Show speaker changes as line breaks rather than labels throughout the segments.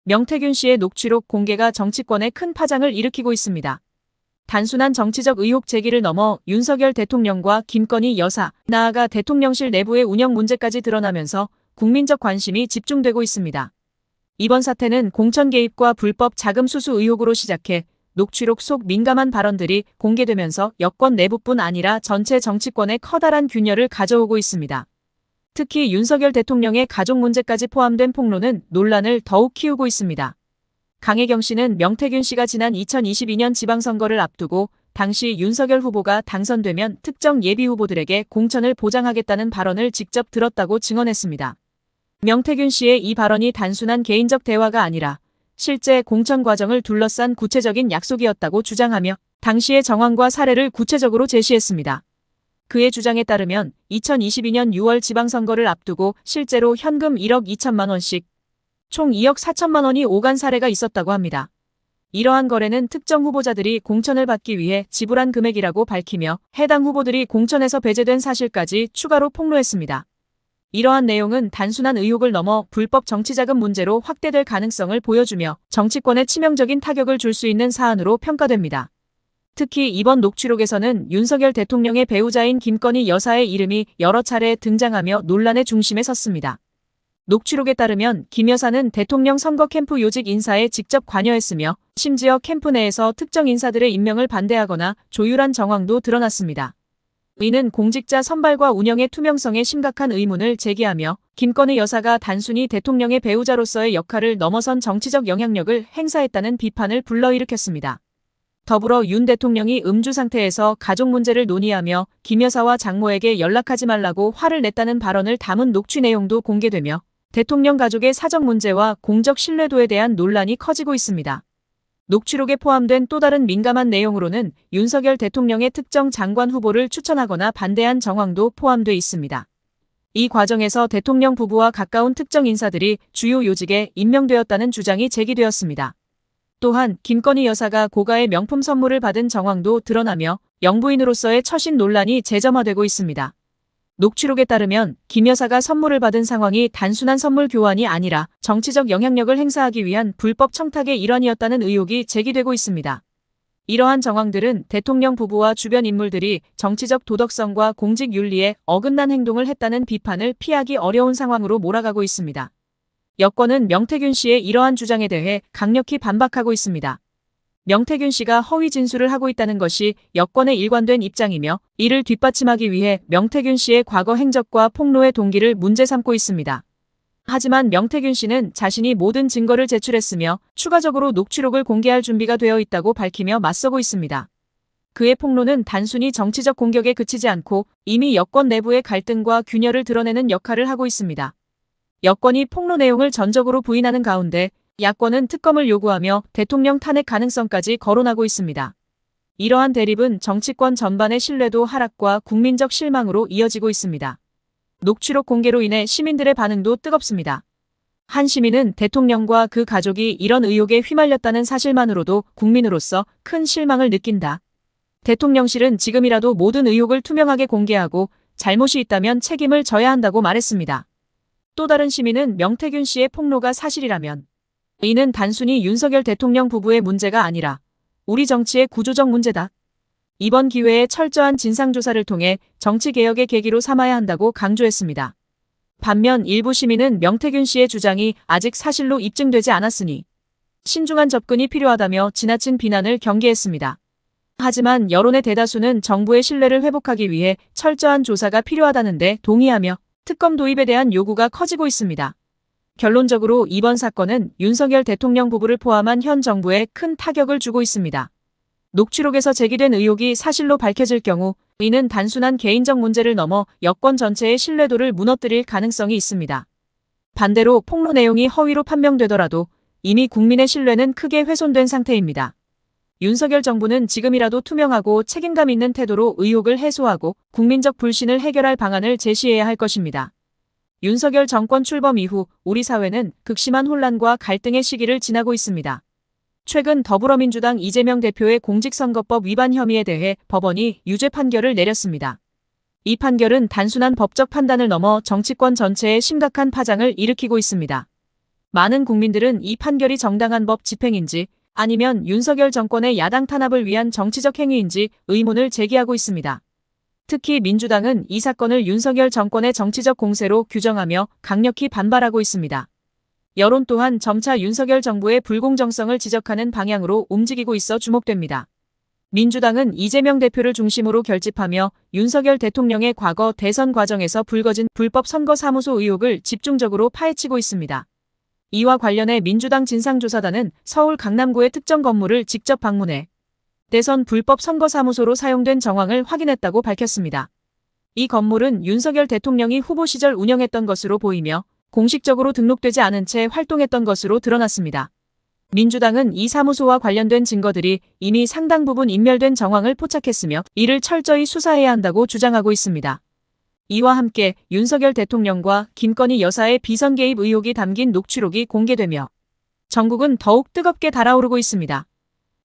명태균 씨의 녹취록 공개가 정치권에 큰 파장을 일으키고 있습니다. 단순한 정치적 의혹 제기를 넘어 윤석열 대통령과 김건희 여사, 나아가 대통령실 내부의 운영 문제까지 드러나면서 국민적 관심이 집중되고 있습니다. 이번 사태는 공천 개입과 불법 자금 수수 의혹으로 시작해 녹취록 속 민감한 발언들이 공개되면서 여권 내부뿐 아니라 전체 정치권에 커다란 균열을 가져오고 있습니다. 특히 윤석열 대통령의 가족 문제까지 포함된 폭로는 논란을 더욱 키우고 있습니다. 강혜경 씨는 명태균 씨가 지난 2022년 지방선거를 앞두고 당시 윤석열 후보가 당선되면 특정 예비 후보들에게 공천을 보장하겠다는 발언을 직접 들었다고 증언했습니다. 명태균 씨의 이 발언이 단순한 개인적 대화가 아니라 실제 공천 과정을 둘러싼 구체적인 약속이었다고 주장하며 당시의 정황과 사례를 구체적으로 제시했습니다. 그의 주장에 따르면 2022년 6월 지방선거를 앞두고 실제로 현금 1억 2천만 원씩 총 2억 4천만 원이 오간 사례가 있었다고 합니다. 이러한 거래는 특정 후보자들이 공천을 받기 위해 지불한 금액이라고 밝히며 해당 후보들이 공천에서 배제된 사실까지 추가로 폭로했습니다. 이러한 내용은 단순한 의혹을 넘어 불법 정치자금 문제로 확대될 가능성을 보여주며 정치권에 치명적인 타격을 줄 수 있는 사안으로 평가됩니다. 특히 이번 녹취록에서는 윤석열 대통령의 배우자인 김건희 여사의 이름이 여러 차례 등장하며 논란의 중심에 섰습니다. 녹취록에 따르면 김 여사는 대통령 선거 캠프 요직 인사에 직접 관여했으며 심지어 캠프 내에서 특정 인사들의 임명을 반대하거나 조율한 정황도 드러났습니다. 이는 공직자 선발과 운영의 투명성에 심각한 의문을 제기하며 김건희 여사가 단순히 대통령의 배우자로서의 역할을 넘어선 정치적 영향력을 행사했다는 비판을 불러일으켰습니다. 더불어 윤 대통령이 음주 상태에서 가족 문제를 논의하며 김 여사와 장모에게 연락하지 말라고 화를 냈다는 발언을 담은 녹취 내용도 공개되며 대통령 가족의 사적 문제와 공적 신뢰도에 대한 논란이 커지고 있습니다. 녹취록에 포함된 또 다른 민감한 내용으로는 윤석열 대통령의 특정 장관 후보를 추천하거나 반대한 정황도 포함돼 있습니다. 이 과정에서 대통령 부부와 가까운 특정 인사들이 주요 요직에 임명되었다는 주장이 제기되었습니다. 또한 김건희 여사가 고가의 명품 선물을 받은 정황도 드러나며 영부인으로서의 처신 논란이 재점화되고 있습니다. 녹취록에 따르면 김 여사가 선물을 받은 상황이 단순한 선물 교환이 아니라 정치적 영향력을 행사하기 위한 불법 청탁의 일환이었다는 의혹이 제기되고 있습니다. 이러한 정황들은 대통령 부부와 주변 인물들이 정치적 도덕성과 공직 윤리에 어긋난 행동을 했다는 비판을 피하기 어려운 상황으로 몰아가고 있습니다. 여권은 명태균 씨의 이러한 주장에 대해 강력히 반박하고 있습니다. 명태균 씨가 허위 진술을 하고 있다는 것이 여권의 일관된 입장이며 이를 뒷받침하기 위해 명태균 씨의 과거 행적과 폭로의 동기를 문제 삼고 있습니다. 하지만 명태균 씨는 자신이 모든 증거를 제출했으며 추가적으로 녹취록을 공개할 준비가 되어 있다고 밝히며 맞서고 있습니다. 그의 폭로는 단순히 정치적 공격에 그치지 않고 이미 여권 내부의 갈등과 균열을 드러내는 역할을 하고 있습니다. 여권이 폭로 내용을 전적으로 부인하는 가운데 야권은 특검을 요구하며 대통령 탄핵 가능성까지 거론하고 있습니다. 이러한 대립은 정치권 전반의 신뢰도 하락과 국민적 실망으로 이어지고 있습니다. 녹취록 공개로 인해 시민들의 반응도 뜨겁습니다. 한 시민은 대통령과 그 가족이 이런 의혹에 휘말렸다는 사실만으로도 국민으로서 큰 실망을 느낀다. 대통령실은 지금이라도 모든 의혹을 투명하게 공개하고 잘못이 있다면 책임을 져야 한다고 말했습니다. 또 다른 시민은 명태균 씨의 폭로가 사실이라면 이는 단순히 윤석열 대통령 부부의 문제가 아니라 우리 정치의 구조적 문제다. 이번 기회에 철저한 진상조사를 통해 정치개혁의 계기로 삼아야 한다고 강조했습니다. 반면 일부 시민은 명태균 씨의 주장이 아직 사실로 입증되지 않았으니 신중한 접근이 필요하다며 지나친 비난을 경계했습니다. 하지만 여론의 대다수는 정부의 신뢰를 회복하기 위해 철저한 조사가 필요하다는 데 동의하며 특검 도입에 대한 요구가 커지고 있습니다. 결론적으로 이번 사건은 윤석열 대통령 부부를 포함한 현 정부에 큰 타격을 주고 있습니다. 녹취록에서 제기된 의혹이 사실로 밝혀질 경우 이는 단순한 개인적 문제를 넘어 여권 전체의 신뢰도를 무너뜨릴 가능성이 있습니다. 반대로 폭로 내용이 허위로 판명되더라도 이미 국민의 신뢰는 크게 훼손된 상태입니다. 윤석열 정부는 지금이라도 투명하고 책임감 있는 태도로 의혹을 해소하고 국민적 불신을 해결할 방안을 제시해야 할 것입니다. 윤석열 정권 출범 이후 우리 사회는 극심한 혼란과 갈등의 시기를 지나고 있습니다. 최근 더불어민주당 이재명 대표의 공직선거법 위반 혐의에 대해 법원이 유죄 판결을 내렸습니다. 이 판결은 단순한 법적 판단을 넘어 정치권 전체에 심각한 파장을 일으키고 있습니다. 많은 국민들은 이 판결이 정당한 법 집행인지 아니면 윤석열 정권의 야당 탄압을 위한 정치적 행위인지 의문을 제기하고 있습니다. 특히 민주당은 이 사건을 윤석열 정권의 정치적 공세로 규정하며 강력히 반발하고 있습니다. 여론 또한 점차 윤석열 정부의 불공정성을 지적하는 방향으로 움직이고 있어 주목됩니다. 민주당은 이재명 대표를 중심으로 결집하며 윤석열 대통령의 과거 대선 과정에서 불거진 불법 선거사무소 의혹을 집중적으로 파헤치고 있습니다. 이와 관련해 민주당 진상조사단은 서울 강남구의 특정 건물을 직접 방문해 대선 불법 선거사무소로 사용된 정황을 확인했다고 밝혔습니다. 이 건물은 윤석열 대통령이 후보 시절 운영했던 것으로 보이며 공식적으로 등록되지 않은 채 활동했던 것으로 드러났습니다. 민주당은 이 사무소와 관련된 증거들이 이미 상당 부분 인멸된 정황을 포착했으며 이를 철저히 수사해야 한다고 주장하고 있습니다. 이와 함께 윤석열 대통령과 김건희 여사의 비선 개입 의혹이 담긴 녹취록이 공개되며 전국은 더욱 뜨겁게 달아오르고 있습니다.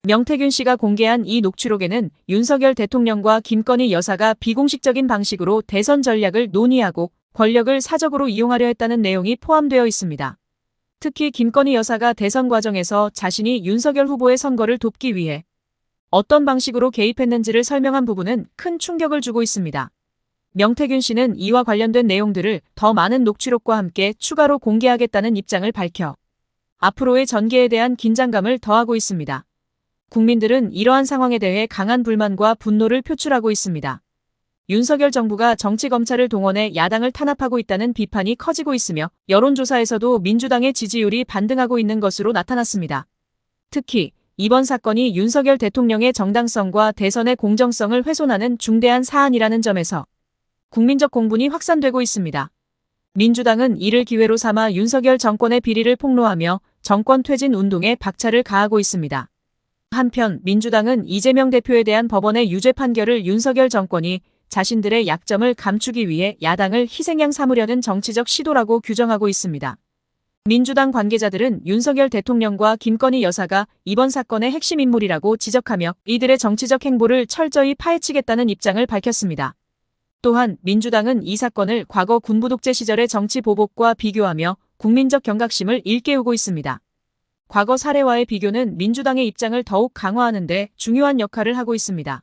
명태균 씨가 공개한 이 녹취록에는 윤석열 대통령과 김건희 여사가 비공식적인 방식으로 대선 전략을 논의하고 권력을 사적으로 이용하려 했다는 내용이 포함되어 있습니다. 특히 김건희 여사가 대선 과정에서 자신이 윤석열 후보의 선거를 돕기 위해 어떤 방식으로 개입했는지를 설명한 부분은 큰 충격을 주고 있습니다. 명태균 씨는 이와 관련된 내용들을 더 많은 녹취록과 함께 추가로 공개하겠다는 입장을 밝혀 앞으로의 전개에 대한 긴장감을 더하고 있습니다. 국민들은 이러한 상황에 대해 강한 불만과 분노를 표출하고 있습니다. 윤석열 정부가 정치검찰을 동원해 야당을 탄압하고 있다는 비판이 커지고 있으며 여론조사에서도 민주당의 지지율이 반등하고 있는 것으로 나타났습니다. 특히 이번 사건이 윤석열 대통령의 정당성과 대선의 공정성을 훼손하는 중대한 사안이라는 점에서 국민적 공분이 확산되고 있습니다. 민주당은 이를 기회로 삼아 윤석열 정권의 비리를 폭로하며 정권 퇴진 운동에 박차를 가하고 있습니다. 한편 민주당은 이재명 대표에 대한 법원의 유죄 판결을 윤석열 정권이 자신들의 약점을 감추기 위해 야당을 희생양 삼으려는 정치적 시도라고 규정하고 있습니다. 민주당 관계자들은 윤석열 대통령과 김건희 여사가 이번 사건의 핵심 인물이라고 지적하며 이들의 정치적 행보를 철저히 파헤치겠다는 입장을 밝혔습니다. 또한 민주당은 이 사건을 과거 군부 독재 시절의 정치 보복과 비교하며 국민적 경각심을 일깨우고 있습니다. 과거 사례와의 비교는 민주당의 입장을 더욱 강화하는 데 중요한 역할을 하고 있습니다.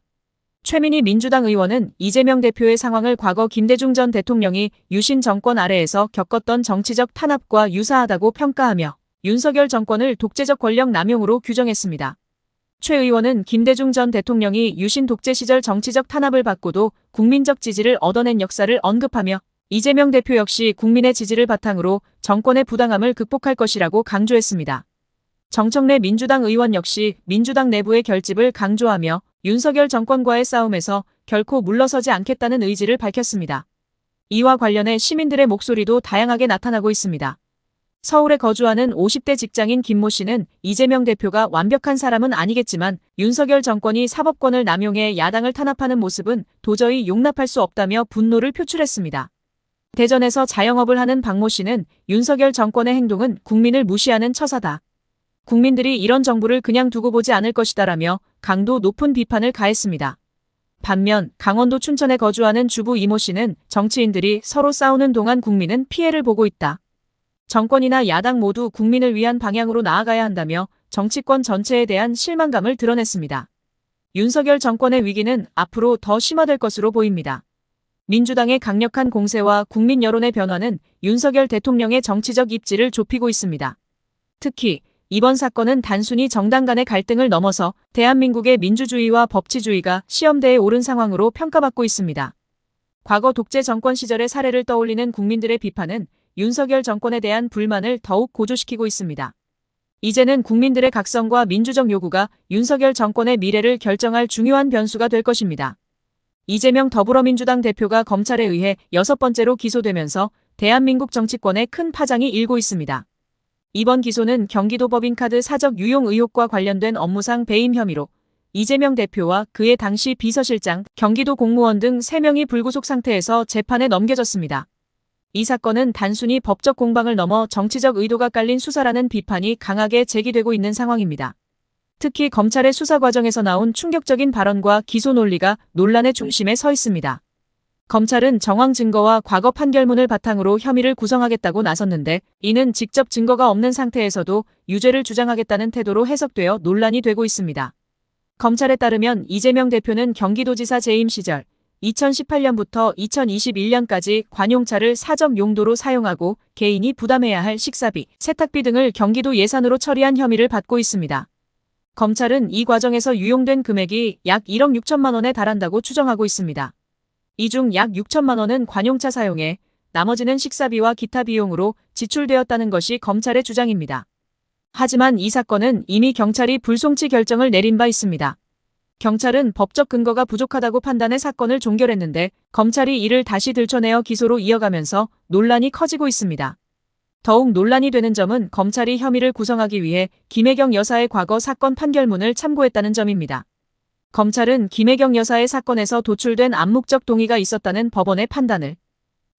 최민희 민주당 의원은 이재명 대표의 상황을 과거 김대중 전 대통령이 유신 정권 아래에서 겪었던 정치적 탄압과 유사하다고 평가하며 윤석열 정권을 독재적 권력 남용으로 규정했습니다. 최 의원은 김대중 전 대통령이 유신 독재 시절 정치적 탄압을 받고도 국민적 지지를 얻어낸 역사를 언급하며 이재명 대표 역시 국민의 지지를 바탕으로 정권의 부당함을 극복할 것이라고 강조했습니다. 정청래 민주당 의원 역시 민주당 내부의 결집을 강조하며 윤석열 정권과의 싸움에서 결코 물러서지 않겠다는 의지를 밝혔습니다. 이와 관련해 시민들의 목소리도 다양하게 나타나고 있습니다. 서울에 거주하는 50대 직장인 김모 씨는 이재명 대표가 완벽한 사람은 아니겠지만 윤석열 정권이 사법권을 남용해 야당을 탄압하는 모습은 도저히 용납할 수 없다며 분노를 표출했습니다. 대전에서 자영업을 하는 박모 씨는 윤석열 정권의 행동은 국민을 무시하는 처사다. 국민들이 이런 정부를 그냥 두고 보지 않을 것이다라며 강도 높은 비판을 가했습니다. 반면 강원도 춘천에 거주하는 주부 이모 씨는 정치인들이 서로 싸우는 동안 국민은 피해를 보고 있다. 정권이나 야당 모두 국민을 위한 방향으로 나아가야 한다며 정치권 전체에 대한 실망감을 드러냈습니다. 윤석열 정권의 위기는 앞으로 더 심화될 것으로 보입니다. 민주당의 강력한 공세와 국민 여론의 변화는 윤석열 대통령의 정치적 입지를 좁히고 있습니다. 특히 이번 사건은 단순히 정당 간의 갈등을 넘어서 대한민국의 민주주의와 법치주의가 시험대에 오른 상황으로 평가받고 있습니다. 과거 독재 정권 시절의 사례를 떠올리는 국민들의 비판은 윤석열 정권에 대한 불만을 더욱 고조시키고 있습니다. 이제는 국민들의 각성과 민주적 요구가 윤석열 정권의 미래를 결정할 중요한 변수가 될 것입니다. 이재명 더불어민주당 대표가 검찰에 의해 6번째로 기소되면서 대한민국 정치권에 큰 파장이 일고 있습니다. 이번 기소는 경기도 법인카드 사적 유용 의혹과 관련된 업무상 배임 혐의로 이재명 대표와 그의 당시 비서실장, 경기도 공무원 등 3명이 불구속 상태에서 재판에 넘겨졌습니다. 이 사건은 단순히 법적 공방을 넘어 정치적 의도가 깔린 수사라는 비판이 강하게 제기되고 있는 상황입니다. 특히 검찰의 수사 과정에서 나온 충격적인 발언과 기소 논리가 논란의 중심에 서 있습니다. 검찰은 정황 증거와 과거 판결문을 바탕으로 혐의를 구성하겠다고 나섰는데 이는 직접 증거가 없는 상태에서도 유죄를 주장하겠다는 태도로 해석되어 논란이 되고 있습니다. 검찰에 따르면 이재명 대표는 경기도지사 재임 시절 2018년부터 2021년까지 관용차를 사적 용도로 사용하고 개인이 부담해야 할 식사비, 세탁비 등을 경기도 예산으로 처리한 혐의를 받고 있습니다. 검찰은 이 과정에서 유용된 금액이 약 1억 6천만 원에 달한다고 추정하고 있습니다. 이 중 약 6천만 원은 관용차 사용에 나머지는 식사비와 기타 비용으로 지출되었다는 것이 검찰의 주장입니다. 하지만 이 사건은 이미 경찰이 불송치 결정을 내린 바 있습니다. 경찰은 법적 근거가 부족하다고 판단해 사건을 종결했는데 검찰이 이를 다시 들춰내어 기소로 이어가면서 논란이 커지고 있습니다. 더욱 논란이 되는 점은 검찰이 혐의를 구성하기 위해 김혜경 여사의 과거 사건 판결문을 참고했다는 점입니다. 검찰은 김혜경 여사의 사건에서 도출된 암묵적 동의가 있었다는 법원의 판단을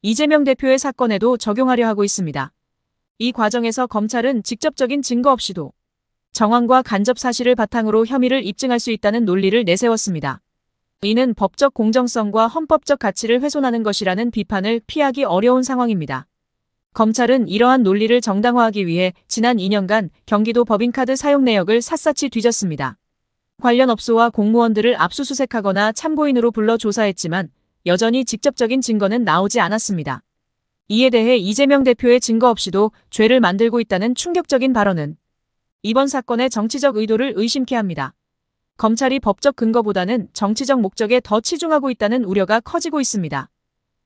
이재명 대표의 사건에도 적용하려 하고 있습니다. 이 과정에서 검찰은 직접적인 증거 없이도 정황과 간접 사실을 바탕으로 혐의를 입증할 수 있다는 논리를 내세웠습니다. 이는 법적 공정성과 헌법적 가치를 훼손하는 것이라는 비판을 피하기 어려운 상황입니다. 검찰은 이러한 논리를 정당화하기 위해 지난 2년간 경기도 법인카드 사용 내역을 샅샅이 뒤졌습니다. 관련 업소와 공무원들을 압수수색하거나 참고인으로 불러 조사했지만 여전히 직접적인 증거는 나오지 않았습니다. 이에 대해 이재명 대표의 증거 없이도 죄를 만들고 있다는 충격적인 발언은 이번 사건의 정치적 의도를 의심케 합니다. 검찰이 법적 근거보다는 정치적 목적에 더 치중하고 있다는 우려가 커지고 있습니다.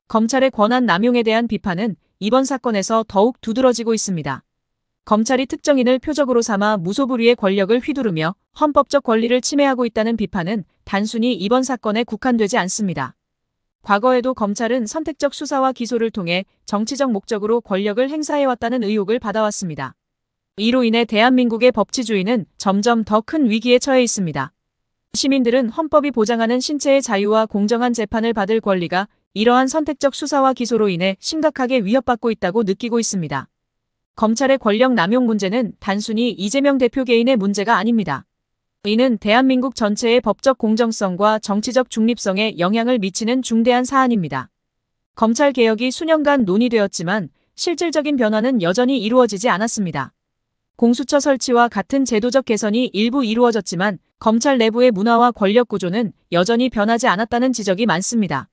검찰의 권한 남용에 대한 비판은 이번 사건에서 더욱 두드러지고 있습니다. 검찰이 특정인을 표적으로 삼아 무소불위의 권력을 휘두르며 헌법적 권리를 침해하고 있다는 비판은 단순히 이번 사건에 국한되지 않습니다. 과거에도 검찰은 선택적 수사와 기소를 통해 정치적 목적으로 권력을 행사해왔다는 의혹을 받아왔습니다. 이로 인해 대한민국의 법치주의는 점점 더 큰 위기에 처해 있습니다. 시민들은 헌법이 보장하는 신체의 자유와 공정한 재판을 받을 권리가 이러한 선택적 수사와 기소로 인해 심각하게 위협받고 있다고 느끼고 있습니다. 검찰의 권력 남용 문제는 단순히 이재명 대표 개인의 문제가 아닙니다. 이는 대한민국 전체의 법적 공정성과 정치적 중립성에 영향을 미치는 중대한 사안입니다. 검찰 개혁이 수년간 논의되었지만 실질적인 변화는 여전히 이루어지지 않았습니다. 공수처 설치와 같은 제도적 개선이 일부 이루어졌지만 검찰 내부의 문화와 권력 구조는 여전히 변하지 않았다는 지적이 많습니다.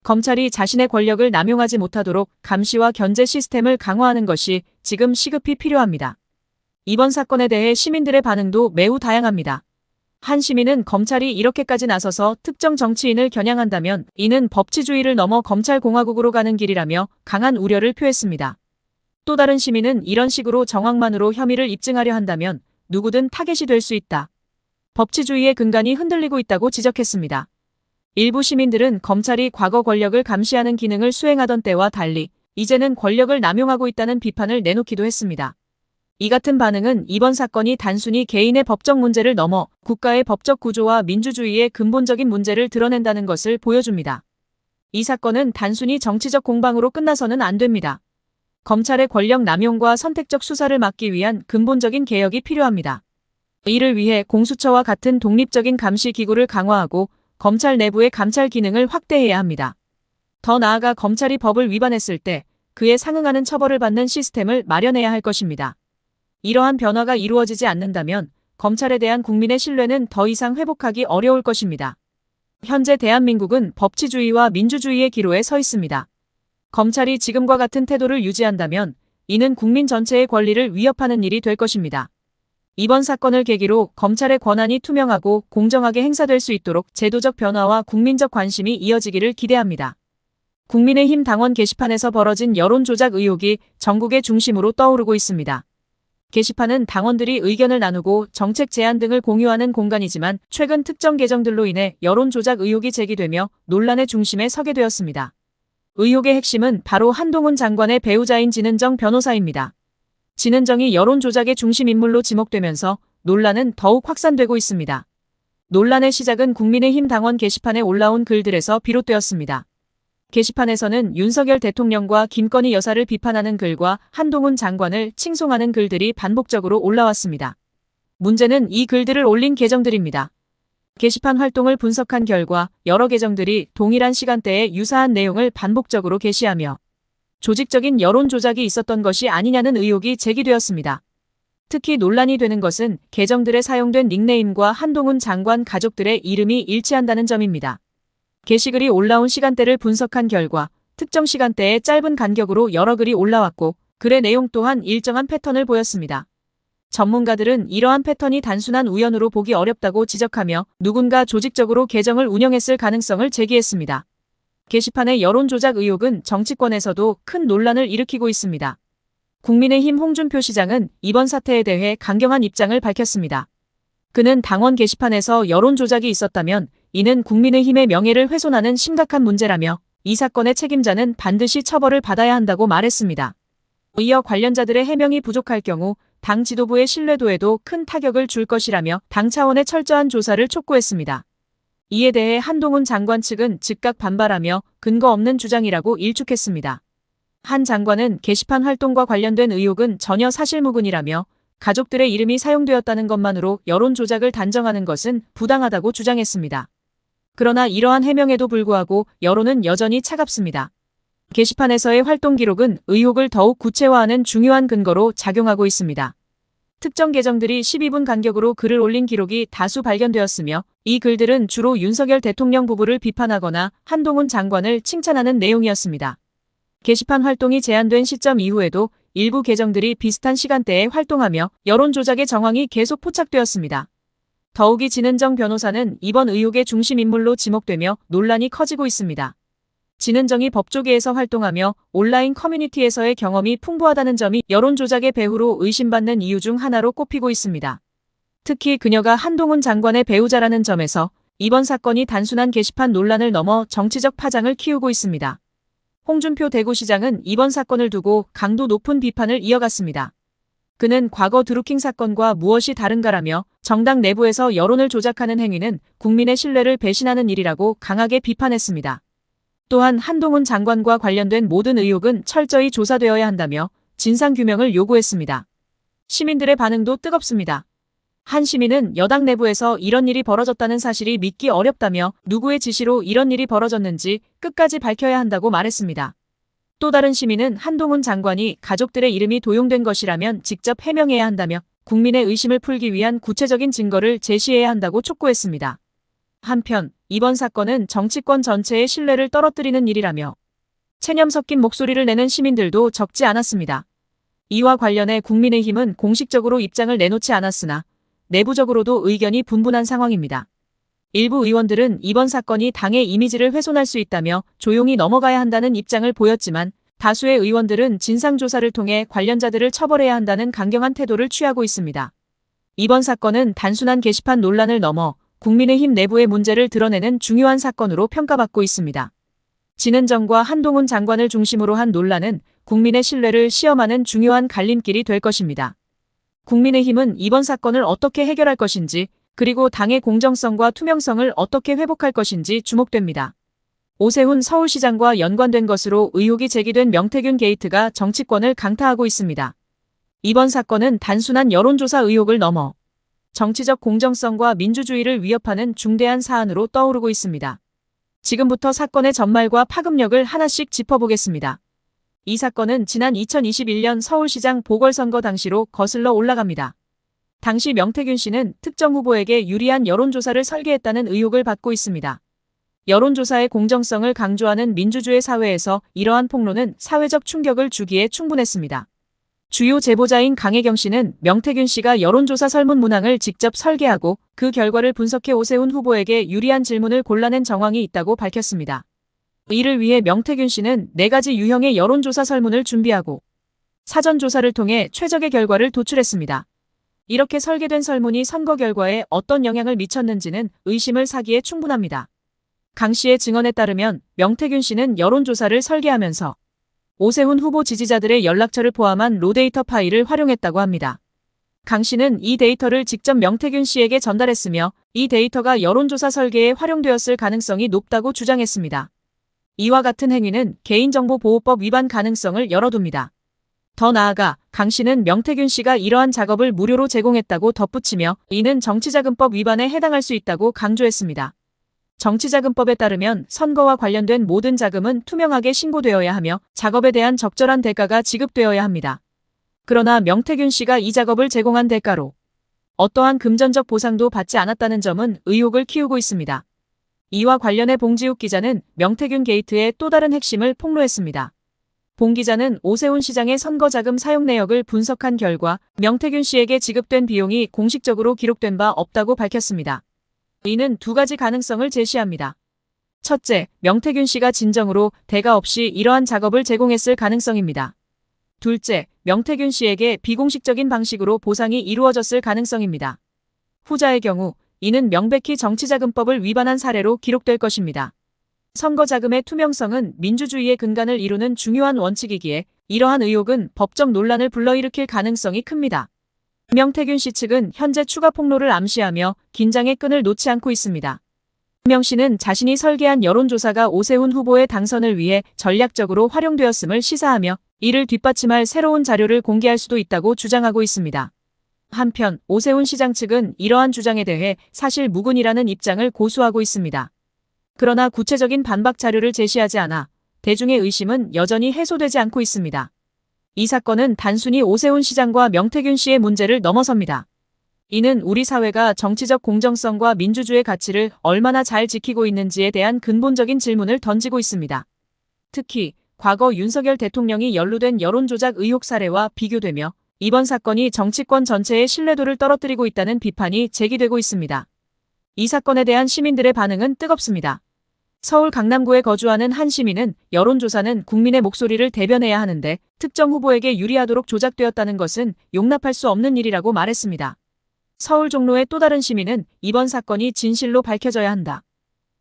검찰이 자신의 권력을 남용하지 못하도록 감시와 견제 시스템을 강화하는 것이 지금 시급히 필요합니다. 이번 사건에 대해 시민들의 반응도 매우 다양합니다. 한 시민은 검찰이 이렇게까지 나서서 특정 정치인을 겨냥한다면 이는 법치주의를 넘어 검찰공화국으로 가는 길이라며 강한 우려를 표했습니다. 또 다른 시민은 이런 식으로 정황만으로 혐의를 입증하려 한다면 누구든 타겟이 될 수 있다. 법치주의의 근간이 흔들리고 있다고 지적했습니다. 일부 시민들은 검찰이 과거 권력을 감시하는 기능을 수행하던 때와 달리 이제는 권력을 남용하고 있다는 비판을 내놓기도 했습니다. 이 같은 반응은 이번 사건이 단순히 개인의 법적 문제를 넘어 국가의 법적 구조와 민주주의의 근본적인 문제를 드러낸다는 것을 보여줍니다. 이 사건은 단순히 정치적 공방으로 끝나서는 안 됩니다. 검찰의 권력 남용과 선택적 수사를 막기 위한 근본적인 개혁이 필요합니다. 이를 위해 공수처와 같은 독립적인 감시 기구를 강화하고 검찰 내부의 감찰 기능을 확대해야 합니다. 더 나아가 검찰이 법을 위반했을 때 그에 상응하는 처벌을 받는 시스템을 마련해야 할 것입니다. 이러한 변화가 이루어지지 않는다면 검찰에 대한 국민의 신뢰는 더 이상 회복하기 어려울 것입니다. 현재 대한민국은 법치주의와 민주주의의 기로에 서 있습니다. 검찰이 지금과 같은 태도를 유지한다면 이는 국민 전체의 권리를 위협하는 일이 될 것입니다. 이번 사건을 계기로 검찰의 권한이 투명하고 공정하게 행사될 수 있도록 제도적 변화와 국민적 관심이 이어지기를 기대합니다. 국민의힘 당원 게시판에서 벌어진 여론조작 의혹이 전국의 중심으로 떠오르고 있습니다. 게시판은 당원들이 의견을 나누고 정책 제안 등을 공유하는 공간이지만 최근 특정 계정들로 인해 여론조작 의혹이 제기되며 논란의 중심에 서게 되었습니다. 의혹의 핵심은 바로 한동훈 장관의 배우자인 진은정 변호사입니다. 진은정이 여론조작의 중심 인물로 지목되면서 논란은 더욱 확산되고 있습니다. 논란의 시작은 국민의힘 당원 게시판에 올라온 글들에서 비롯되었습니다. 게시판에서는 윤석열 대통령과 김건희 여사를 비판하는 글과 한동훈 장관을 칭송하는 글들이 반복적으로 올라왔습니다. 문제는 이 글들을 올린 계정들입니다. 게시판 활동을 분석한 결과 여러 계정들이 동일한 시간대에 유사한 내용을 반복적으로 게시하며 조직적인 여론 조작이 있었던 것이 아니냐는 의혹이 제기되었습니다. 특히 논란이 되는 것은 계정들에 사용된 닉네임과 한동훈 장관 가족들의 이름이 일치한다는 점입니다. 게시글이 올라온 시간대를 분석한 결과 특정 시간대에 짧은 간격으로 여러 글이 올라왔고 글의 내용 또한 일정한 패턴을 보였습니다. 전문가들은 이러한 패턴이 단순한 우연으로 보기 어렵다고 지적하며 누군가 조직적으로 계정을 운영했을 가능성을 제기했습니다. 게시판의 여론 조작 의혹은 정치권에서도 큰 논란을 일으키고 있습니다. 국민의힘 홍준표 시장은 이번 사태에 대해 강경한 입장을 밝혔습니다. 그는 당원 게시판에서 여론 조작이 있었다면 이는 국민의힘의 명예를 훼손하는 심각한 문제라며 이 사건의 책임자는 반드시 처벌을 받아야 한다고 말했습니다. 이어 관련자들의 해명이 부족할 경우 당 지도부의 신뢰도에도 큰 타격을 줄 것이라며 당 차원의 철저한 조사를 촉구했습니다. 이에 대해 한동훈 장관 측은 즉각 반발하며 근거 없는 주장이라고 일축했습니다. 한 장관은 게시판 활동과 관련된 의혹은 전혀 사실무근이라며 가족들의 이름이 사용되었다는 것만으로 여론 조작을 단정하는 것은 부당하다고 주장했습니다. 그러나 이러한 해명에도 불구하고 여론은 여전히 차갑습니다. 게시판에서의 활동 기록은 의혹을 더욱 구체화하는 중요한 근거로 작용하고 있습니다. 특정 계정들이 12분 간격으로 글을 올린 기록이 다수 발견되었으며 이 글들은 주로 윤석열 대통령 부부를 비판하거나 한동훈 장관을 칭찬하는 내용이었습니다. 게시판 활동이 제한된 시점 이후에도 일부 계정들이 비슷한 시간대에 활동하며 여론 조작의 정황이 계속 포착되었습니다. 더욱이 진은정 변호사는 이번 의혹의 중심 인물로 지목되며 논란이 커지고 있습니다. 진은정이 법조계에서 활동하며 온라인 커뮤니티에서의 경험이 풍부하다는 점이 여론 조작의 배후로 의심받는 이유 중 하나로 꼽히고 있습니다. 특히 그녀가 한동훈 장관의 배우자라는 점에서 이번 사건이 단순한 게시판 논란을 넘어 정치적 파장을 키우고 있습니다. 홍준표 대구시장은 이번 사건을 두고 강도 높은 비판을 이어갔습니다. 그는 과거 드루킹 사건과 무엇이 다른가라며 정당 내부에서 여론을 조작하는 행위는 국민의 신뢰를 배신하는 일이라고 강하게 비판했습니다. 또한 한동훈 장관과 관련된 모든 의혹은 철저히 조사되어야 한다며 진상규명을 요구했습니다. 시민들의 반응도 뜨겁습니다. 한 시민은 여당 내부에서 이런 일이 벌어졌다는 사실이 믿기 어렵다며 누구의 지시로 이런 일이 벌어졌는지 끝까지 밝혀야 한다고 말했습니다. 또 다른 시민은 한동훈 장관이 가족들의 이름이 도용된 것이라면 직접 해명해야 한다며 국민의 의심을 풀기 위한 구체적인 증거를 제시해야 한다고 촉구했습니다. 한편 이번 사건은 정치권 전체의 신뢰를 떨어뜨리는 일이라며 체념 섞인 목소리를 내는 시민들도 적지 않았습니다. 이와 관련해 국민의힘은 공식적으로 입장을 내놓지 않았으나 내부적으로도 의견이 분분한 상황입니다. 일부 의원들은 이번 사건이 당의 이미지를 훼손할 수 있다며 조용히 넘어가야 한다는 입장을 보였지만 다수의 의원들은 진상조사를 통해 관련자들을 처벌해야 한다는 강경한 태도를 취하고 있습니다. 이번 사건은 단순한 게시판 논란을 넘어 국민의힘 내부의 문제를 드러내는 중요한 사건으로 평가받고 있습니다. 진은정과 한동훈 장관을 중심으로 한 논란은 국민의 신뢰를 시험하는 중요한 갈림길이 될 것입니다. 국민의힘은 이번 사건을 어떻게 해결할 것인지 그리고 당의 공정성과 투명성을 어떻게 회복할 것인지 주목됩니다. 오세훈 서울시장과 연관된 것으로 의혹이 제기된 명태균 게이트가 정치권을 강타하고 있습니다. 이번 사건은 단순한 여론조사 의혹을 넘어 정치적 공정성과 민주주의를 위협하는 중대한 사안으로 떠오르고 있습니다. 지금부터 사건의 전말과 파급력을 하나씩 짚어보겠습니다. 이 사건은 지난 2021년 서울시장 보궐선거 당시로 거슬러 올라갑니다. 당시 명태균 씨는 특정 후보에게 유리한 여론조사를 설계했다는 의혹을 받고 있습니다. 여론조사의 공정성을 강조하는 민주주의 사회에서 이러한 폭로는 사회적 충격을 주기에 충분했습니다. 주요 제보자인 강혜경 씨는 명태균 씨가 여론조사 설문 문항을 직접 설계하고 그 결과를 분석해 오세훈 후보에게 유리한 질문을 골라낸 정황이 있다고 밝혔습니다. 이를 위해 명태균 씨는 4가지 유형의 여론조사 설문을 준비하고 사전조사를 통해 최적의 결과를 도출했습니다. 이렇게 설계된 설문이 선거 결과에 어떤 영향을 미쳤는지는 의심을 사기에 충분합니다. 강 씨의 증언에 따르면 명태균 씨는 여론조사를 설계하면서 오세훈 후보 지지자들의 연락처를 포함한 로데이터 파일을 활용했다고 합니다. 강 씨는 이 데이터를 직접 명태균 씨에게 전달했으며 이 데이터가 여론조사 설계에 활용되었을 가능성이 높다고 주장했습니다. 이와 같은 행위는 개인정보보호법 위반 가능성을 열어둡니다. 더 나아가 강 씨는 명태균 씨가 이러한 작업을 무료로 제공했다고 덧붙이며 이는 정치자금법 위반에 해당할 수 있다고 강조했습니다. 정치자금법에 따르면 선거와 관련된 모든 자금은 투명하게 신고되어야 하며 작업에 대한 적절한 대가가 지급되어야 합니다. 그러나 명태균 씨가 이 작업을 제공한 대가로 어떠한 금전적 보상도 받지 않았다는 점은 의혹을 키우고 있습니다. 이와 관련해 봉지욱 기자는 명태균 게이트의 또 다른 핵심을 폭로했습니다. 봉 기자는 오세훈 시장의 선거자금 사용 내역을 분석한 결과 명태균 씨에게 지급된 비용이 공식적으로 기록된 바 없다고 밝혔습니다. 이는 두 가지 가능성을 제시합니다. 첫째, 명태균 씨가 진정으로 대가 없이 이러한 작업을 제공했을 가능성입니다. 둘째, 명태균 씨에게 비공식적인 방식으로 보상이 이루어졌을 가능성입니다. 후자의 경우 이는 명백히 정치자금법을 위반한 사례로 기록될 것입니다. 선거자금의 투명성은 민주주의의 근간을 이루는 중요한 원칙이기에 이러한 의혹은 법적 논란을 불러일으킬 가능성이 큽니다. 명태균 씨 측은 현재 추가 폭로를 암시하며 긴장의 끈을 놓지 않고 있습니다. 명 씨는 자신이 설계한 여론조사가 오세훈 후보의 당선을 위해 전략적으로 활용되었음을 시사하며 이를 뒷받침할 새로운 자료를 공개할 수도 있다고 주장하고 있습니다. 한편 오세훈 시장 측은 이러한 주장에 대해 사실 무근이라는 입장을 고수하고 있습니다. 그러나 구체적인 반박 자료를 제시하지 않아 대중의 의심은 여전히 해소되지 않고 있습니다. 이 사건은 단순히 오세훈 시장과 명태균 씨의 문제를 넘어섭니다. 이는 우리 사회가 정치적 공정성과 민주주의 가치를 얼마나 잘 지키고 있는지에 대한 근본적인 질문을 던지고 있습니다. 특히 과거 윤석열 대통령이 연루된 여론조작 의혹 사례와 비교되며 이번 사건이 정치권 전체의 신뢰도를 떨어뜨리고 있다는 비판이 제기되고 있습니다. 이 사건에 대한 시민들의 반응은 뜨겁습니다. 서울 강남구에 거주하는 한 시민은 여론조사는 국민의 목소리를 대변해야 하는데 특정 후보에게 유리하도록 조작되었다는 것은 용납할 수 없는 일이라고 말했습니다. 서울 종로의 또 다른 시민은 이번 사건이 진실로 밝혀져야 한다.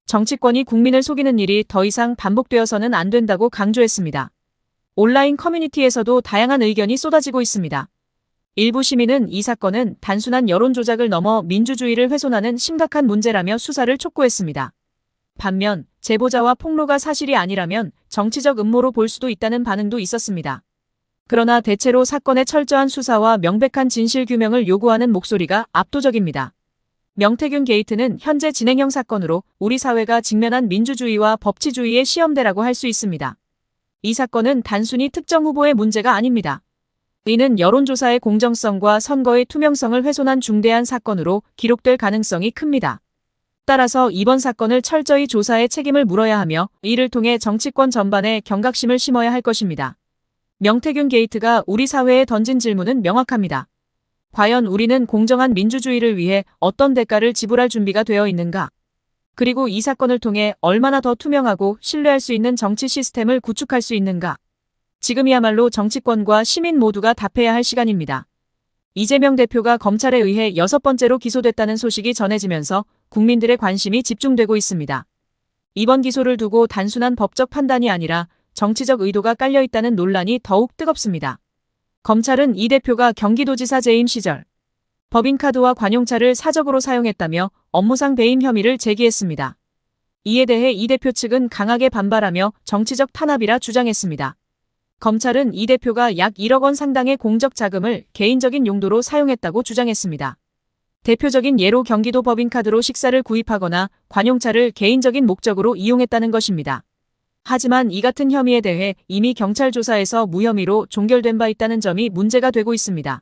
정치권이 국민을 속이는 일이 더 이상 반복되어서는 안 된다고 강조했습니다. 온라인 커뮤니티에서도 다양한 의견이 쏟아지고 있습니다. 일부 시민은 이 사건은 단순한 여론조작을 넘어 민주주의를 훼손하는 심각한 문제라며 수사를 촉구했습니다. 반면 제보자와 폭로가 사실이 아니라면 정치적 음모로 볼 수도 있다는 반응도 있었습니다. 그러나 대체로 사건의 철저한 수사와 명백한 진실 규명을 요구하는 목소리가 압도적입니다. 명태균 게이트는 현재 진행형 사건으로 우리 사회가 직면한 민주주의와 법치주의의 시험대라고 할 수 있습니다. 이 사건은 단순히 특정 후보의 문제가 아닙니다. 이는 여론조사의 공정성과 선거의 투명성을 훼손한 중대한 사건으로 기록될 가능성이 큽니다. 따라서 이번 사건을 철저히 조사해 책임을 물어야 하며 이를 통해 정치권 전반에 경각심을 심어야 할 것입니다. 명태균 게이트가 우리 사회에 던진 질문은 명확합니다. 과연 우리는 공정한 민주주의를 위해 어떤 대가를 지불할 준비가 되어 있는가? 그리고 이 사건을 통해 얼마나 더 투명하고 신뢰할 수 있는 정치 시스템을 구축할 수 있는가? 지금이야말로 정치권과 시민 모두가 답해야 할 시간입니다. 이재명 대표가 검찰에 의해 6번째로 기소됐다는 소식이 전해지면서 국민들의 관심이 집중되고 있습니다. 이번 기소를 두고 단순한 법적 판단이 아니라 정치적 의도가 깔려있다는 논란이 더욱 뜨겁습니다. 검찰은 이 대표가 경기도지사 재임 시절 법인카드와 관용차를 사적으로 사용했다며 업무상 배임 혐의를 제기했습니다. 이에 대해 이 대표 측은 강하게 반발하며 정치적 탄압이라 주장했습니다. 검찰은 이 대표가 약 1억 원 상당의 공적 자금을 개인적인 용도로 사용했다고 주장했습니다. 대표적인 예로 경기도 법인카드로 식사를 구입하거나 관용차를 개인적인 목적으로 이용했다는 것입니다. 하지만 이 같은 혐의에 대해 이미 경찰 조사에서 무혐의로 종결된 바 있다는 점이 문제가 되고 있습니다.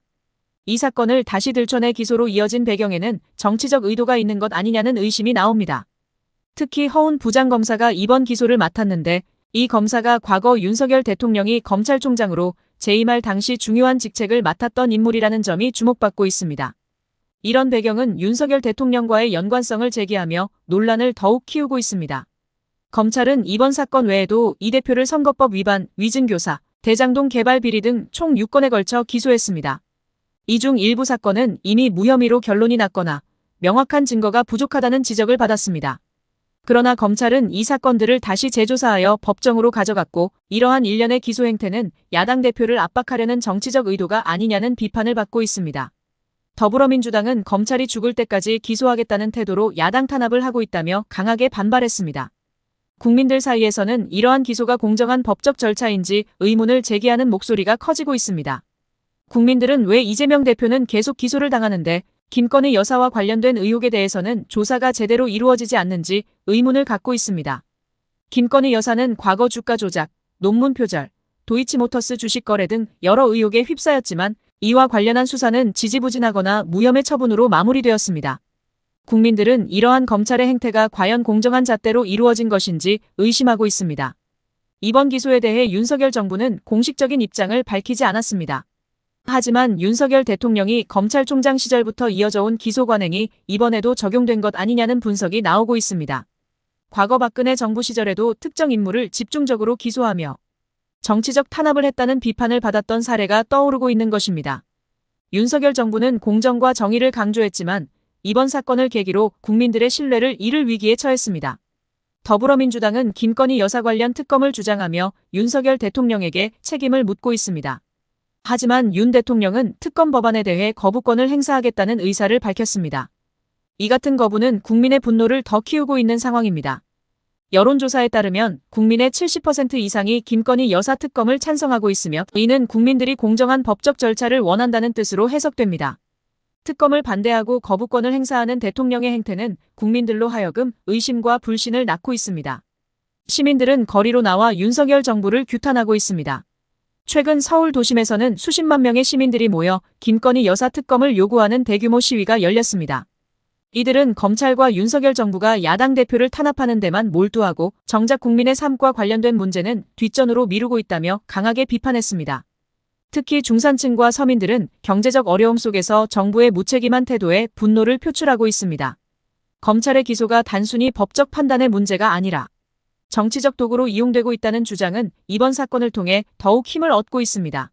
이 사건을 다시 들춰내 기소로 이어진 배경에는 정치적 의도가 있는 것 아니냐는 의심이 나옵니다. 특히 허운 부장검사가 이번 기소를 맡았는데 이 검사가 과거 윤석열 대통령이 검찰총장으로 재임할 당시 중요한 직책을 맡았던 인물이라는 점이 주목받고 있습니다. 이런 배경은 윤석열 대통령과의 연관성을 제기하며 논란을 더욱 키우고 있습니다. 검찰은 이번 사건 외에도 이 대표를 선거법 위반, 위증교사, 대장동 개발 비리 등 총 6건에 걸쳐 기소했습니다. 이 중 일부 사건은 이미 무혐의로 결론이 났거나 명확한 증거가 부족하다는 지적을 받았습니다. 그러나 검찰은 이 사건들을 다시 재조사하여 법정으로 가져갔고 이러한 일련의 기소 행태는 야당 대표를 압박하려는 정치적 의도가 아니냐는 비판을 받고 있습니다. 더불어민주당은 검찰이 죽을 때까지 기소하겠다는 태도로 야당 탄압을 하고 있다며 강하게 반발했습니다. 국민들 사이에서는 이러한 기소가 공정한 법적 절차인지 의문을 제기하는 목소리가 커지고 있습니다. 국민들은 왜 이재명 대표는 계속 기소를 당하는데 김건희 여사와 관련된 의혹에 대해서는 조사가 제대로 이루어지지 않는지 의문을 갖고 있습니다. 김건희 여사는 과거 주가 조작, 논문 표절, 도이치모터스 주식 거래 등 여러 의혹에 휩싸였지만 이와 관련한 수사는 지지부진하거나 무혐의 처분으로 마무리되었습니다. 국민들은 이러한 검찰의 행태가 과연 공정한 잣대로 이루어진 것인지 의심하고 있습니다. 이번 기소에 대해 윤석열 정부는 공식적인 입장을 밝히지 않았습니다. 하지만 윤석열 대통령이 검찰총장 시절부터 이어져 온 기소 관행이 이번에도 적용된 것 아니냐는 분석이 나오고 있습니다. 과거 박근혜 정부 시절에도 특정 인물을 집중적으로 기소하며 정치적 탄압을 했다는 비판을 받았던 사례가 떠오르고 있는 것입니다. 윤석열 정부는 공정과 정의를 강조했지만 이번 사건을 계기로 국민들의 신뢰를 잃을 위기에 처했습니다. 더불어민주당은 김건희 여사 관련 특검을 주장하며 윤석열 대통령에게 책임을 묻고 있습니다. 하지만 윤 대통령은 특검 법안에 대해 거부권을 행사하겠다는 의사를 밝혔습니다. 이 같은 거부는 국민의 분노를 더 키우고 있는 상황입니다. 여론조사에 따르면 국민의 70% 이상이 김건희 여사 특검을 찬성하고 있으며 이는 국민들이 공정한 법적 절차를 원한다는 뜻으로 해석됩니다. 특검을 반대하고 거부권을 행사하는 대통령의 행태는 국민들로 하여금 의심과 불신을 낳고 있습니다. 시민들은 거리로 나와 윤석열 정부를 규탄하고 있습니다. 최근 서울 도심에서는 수십만 명의 시민들이 모여 김건희 여사 특검을 요구하는 대규모 시위가 열렸습니다. 이들은 검찰과 윤석열 정부가 야당 대표를 탄압하는 데만 몰두하고 정작 국민의 삶과 관련된 문제는 뒷전으로 미루고 있다며 강하게 비판했습니다. 특히 중산층과 서민들은 경제적 어려움 속에서 정부의 무책임한 태도에 분노를 표출하고 있습니다. 검찰의 기소가 단순히 법적 판단의 문제가 아니라 정치적 도구로 이용되고 있다는 주장은 이번 사건을 통해 더욱 힘을 얻고 있습니다.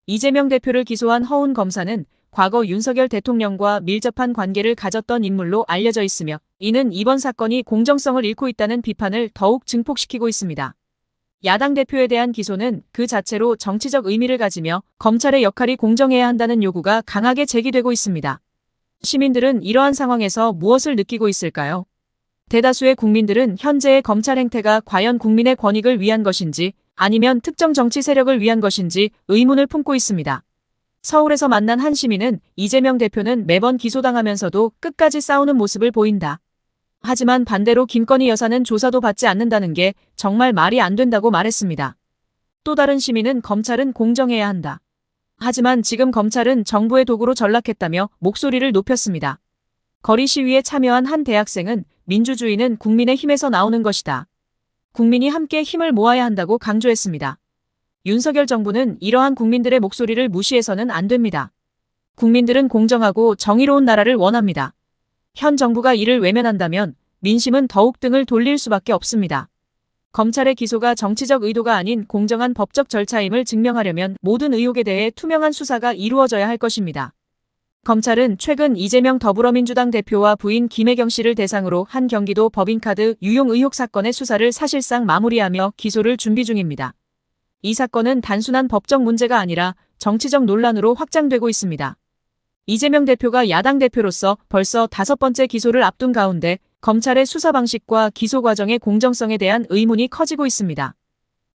이재명 대표를 기소한 허훈 검사는 과거 윤석열 대통령과 밀접한 관계를 가졌던 인물로 알려져 있으며 이는 이번 사건이 공정성을 잃고 있다는 비판을 더욱 증폭시키고 있습니다. 야당 대표에 대한 기소는 그 자체로 정치적 의미를 가지며 검찰의 역할이 공정해야 한다는 요구가 강하게 제기되고 있습니다. 시민들은 이러한 상황에서 무엇을 느끼고 있을까요? 대다수의 국민들은 현재의 검찰 행태가 과연 국민의 권익을 위한 것인지 아니면 특정 정치 세력을 위한 것인지 의문을 품고 있습니다. 서울에서 만난 한 시민은 이재명 대표는 매번 기소당하면서도 끝까지 싸우는 모습을 보인다. 하지만 반대로 김건희 여사는 조사도 받지 않는다는 게 정말 말이 안 된다고 말했습니다. 또 다른 시민은 검찰은 공정해야 한다. 하지만 지금 검찰은 정부의 도구로 전락했다며 목소리를 높였습니다. 거리 시위에 참여한 한 대학생은 민주주의는 국민의 힘에서 나오는 것이다. 국민이 함께 힘을 모아야 한다고 강조했습니다. 윤석열 정부는 이러한 국민들의 목소리를 무시해서는 안 됩니다. 국민들은 공정하고 정의로운 나라를 원합니다. 현 정부가 이를 외면한다면 민심은 더욱 등을 돌릴 수밖에 없습니다. 검찰의 기소가 정치적 의도가 아닌 공정한 법적 절차임을 증명하려면 모든 의혹에 대해 투명한 수사가 이루어져야 할 것입니다. 검찰은 최근 이재명 더불어민주당 대표와 부인 김혜경 씨를 대상으로 한 경기도 법인카드 유용 의혹 사건의 수사를 사실상 마무리하며 기소를 준비 중입니다. 이 사건은 단순한 법적 문제가 아니라 정치적 논란으로 확장되고 있습니다. 이재명 대표가 야당 대표로서 벌써 5번째 기소를 앞둔 가운데 검찰의 수사 방식과 기소 과정의 공정성에 대한 의문이 커지고 있습니다.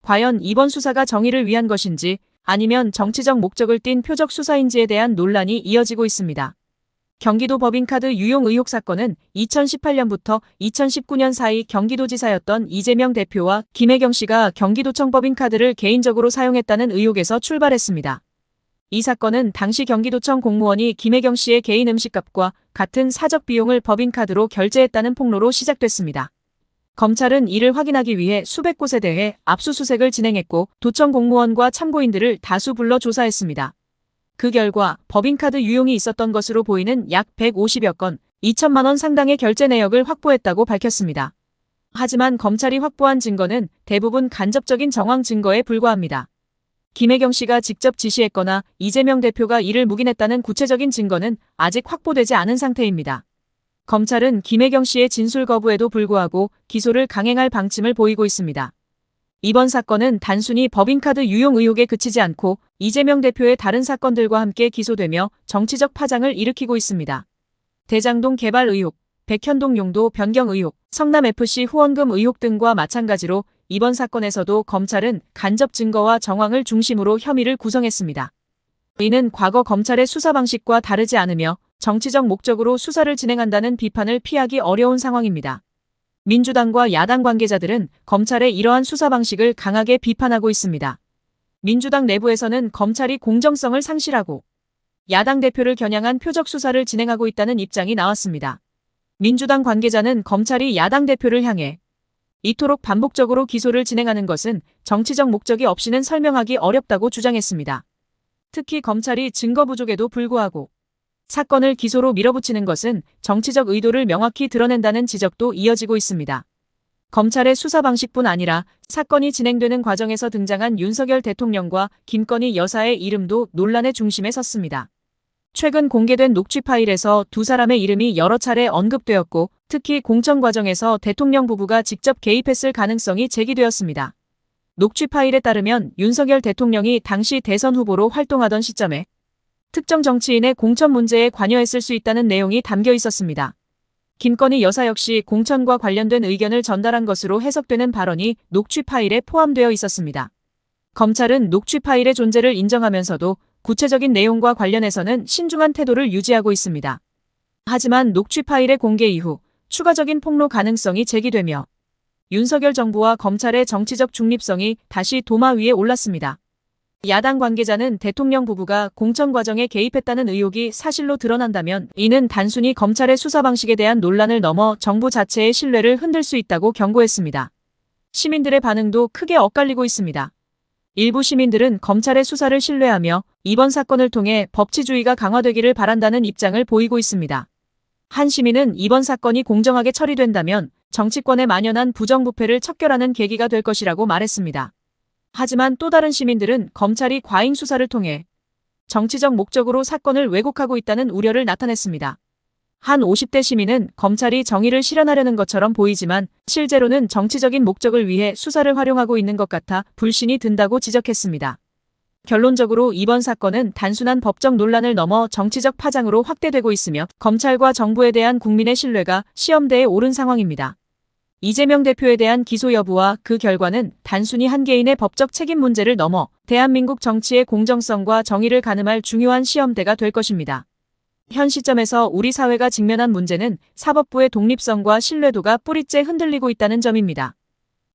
과연 이번 수사가 정의를 위한 것인지 아니면 정치적 목적을 띤 표적 수사인지에 대한 논란이 이어지고 있습니다. 경기도 법인카드 유용 의혹 사건은 2018년부터 2019년 사이 경기도지사였던 이재명 대표와 김혜경 씨가 경기도청 법인카드를 개인적으로 사용했다는 의혹에서 출발했습니다. 이 사건은 당시 경기도청 공무원이 김혜경 씨의 개인 음식값과 같은 사적 비용을 법인카드로 결제했다는 폭로로 시작됐습니다. 검찰은 이를 확인하기 위해 수백 곳에 대해 압수수색을 진행했고 도청 공무원과 참고인들을 다수 불러 조사했습니다. 그 결과 법인카드 유용이 있었던 것으로 보이는 약 150여 건, 2천만 원 상당의 결제 내역을 확보했다고 밝혔습니다. 하지만 검찰이 확보한 증거는 대부분 간접적인 정황 증거에 불과합니다. 김혜경 씨가 직접 지시했거나 이재명 대표가 이를 묵인했다는 구체적인 증거는 아직 확보되지 않은 상태입니다. 검찰은 김혜경 씨의 진술 거부에도 불구하고 기소를 강행할 방침을 보이고 있습니다. 이번 사건은 단순히 법인카드 유용 의혹에 그치지 않고 이재명 대표의 다른 사건들과 함께 기소되며 정치적 파장을 일으키고 있습니다. 대장동 개발 의혹, 백현동 용도 변경 의혹, 성남FC 후원금 의혹 등과 마찬가지로 이번 사건에서도 검찰은 간접 증거와 정황을 중심으로 혐의를 구성했습니다. 이는 과거 검찰의 수사 방식과 다르지 않으며 정치적 목적으로 수사를 진행한다는 비판을 피하기 어려운 상황입니다. 민주당과 야당 관계자들은 검찰의 이러한 수사 방식을 강하게 비판하고 있습니다. 민주당 내부에서는 검찰이 공정성을 상실하고 야당 대표를 겨냥한 표적 수사를 진행하고 있다는 입장이 나왔습니다. 민주당 관계자는 검찰이 야당 대표를 향해 이토록 반복적으로 기소를 진행하는 것은 정치적 목적이 없이는 설명하기 어렵다고 주장했습니다. 특히 검찰이 증거 부족에도 불구하고 사건을 기소로 밀어붙이는 것은 정치적 의도를 명확히 드러낸다는 지적도 이어지고 있습니다. 검찰의 수사 방식뿐 아니라 사건이 진행되는 과정에서 등장한 윤석열 대통령과 김건희 여사의 이름도 논란의 중심에 섰습니다. 최근 공개된 녹취 파일에서 두 사람의 이름이 여러 차례 언급되었고 특히 공천 과정에서 대통령 부부가 직접 개입했을 가능성이 제기되었습니다. 녹취 파일에 따르면 윤석열 대통령이 당시 대선 후보로 활동하던 시점에 특정 정치인의 공천 문제에 관여했을 수 있다는 내용이 담겨 있었습니다. 김건희 여사 역시 공천과 관련된 의견을 전달한 것으로 해석되는 발언이 녹취 파일에 포함되어 있었습니다. 검찰은 녹취 파일의 존재를 인정하면서도 구체적인 내용과 관련해서는 신중한 태도를 유지하고 있습니다. 하지만 녹취 파일의 공개 이후 추가적인 폭로 가능성이 제기되며 윤석열 정부와 검찰의 정치적 중립성이 다시 도마 위에 올랐습니다. 야당 관계자는 대통령 부부가 공천 과정에 개입했다는 의혹이 사실로 드러난다면 이는 단순히 검찰의 수사 방식에 대한 논란을 넘어 정부 자체의 신뢰를 흔들 수 있다고 경고했습니다. 시민들의 반응도 크게 엇갈리고 있습니다. 일부 시민들은 검찰의 수사를 신뢰하며 이번 사건을 통해 법치주의가 강화되기를 바란다는 입장을 보이고 있습니다. 한 시민은 이번 사건이 공정하게 처리된다면 정치권에 만연한 부정부패를 척결하는 계기가 될 것이라고 말했습니다. 하지만 또 다른 시민들은 검찰이 과잉 수사를 통해 정치적 목적으로 사건을 왜곡하고 있다는 우려를 나타냈습니다. 한 50대 시민은 검찰이 정의를 실현하려는 것처럼 보이지만 실제로는 정치적인 목적을 위해 수사를 활용하고 있는 것 같아 불신이 든다고 지적했습니다. 결론적으로 이번 사건은 단순한 법적 논란을 넘어 정치적 파장으로 확대되고 있으며 검찰과 정부에 대한 국민의 신뢰가 시험대에 오른 상황입니다. 이재명 대표에 대한 기소 여부와 그 결과는 단순히 한 개인의 법적 책임 문제를 넘어 대한민국 정치의 공정성과 정의를 가늠할 중요한 시험대가 될 것입니다. 현 시점에서 우리 사회가 직면한 문제는 사법부의 독립성과 신뢰도가 뿌리째 흔들리고 있다는 점입니다.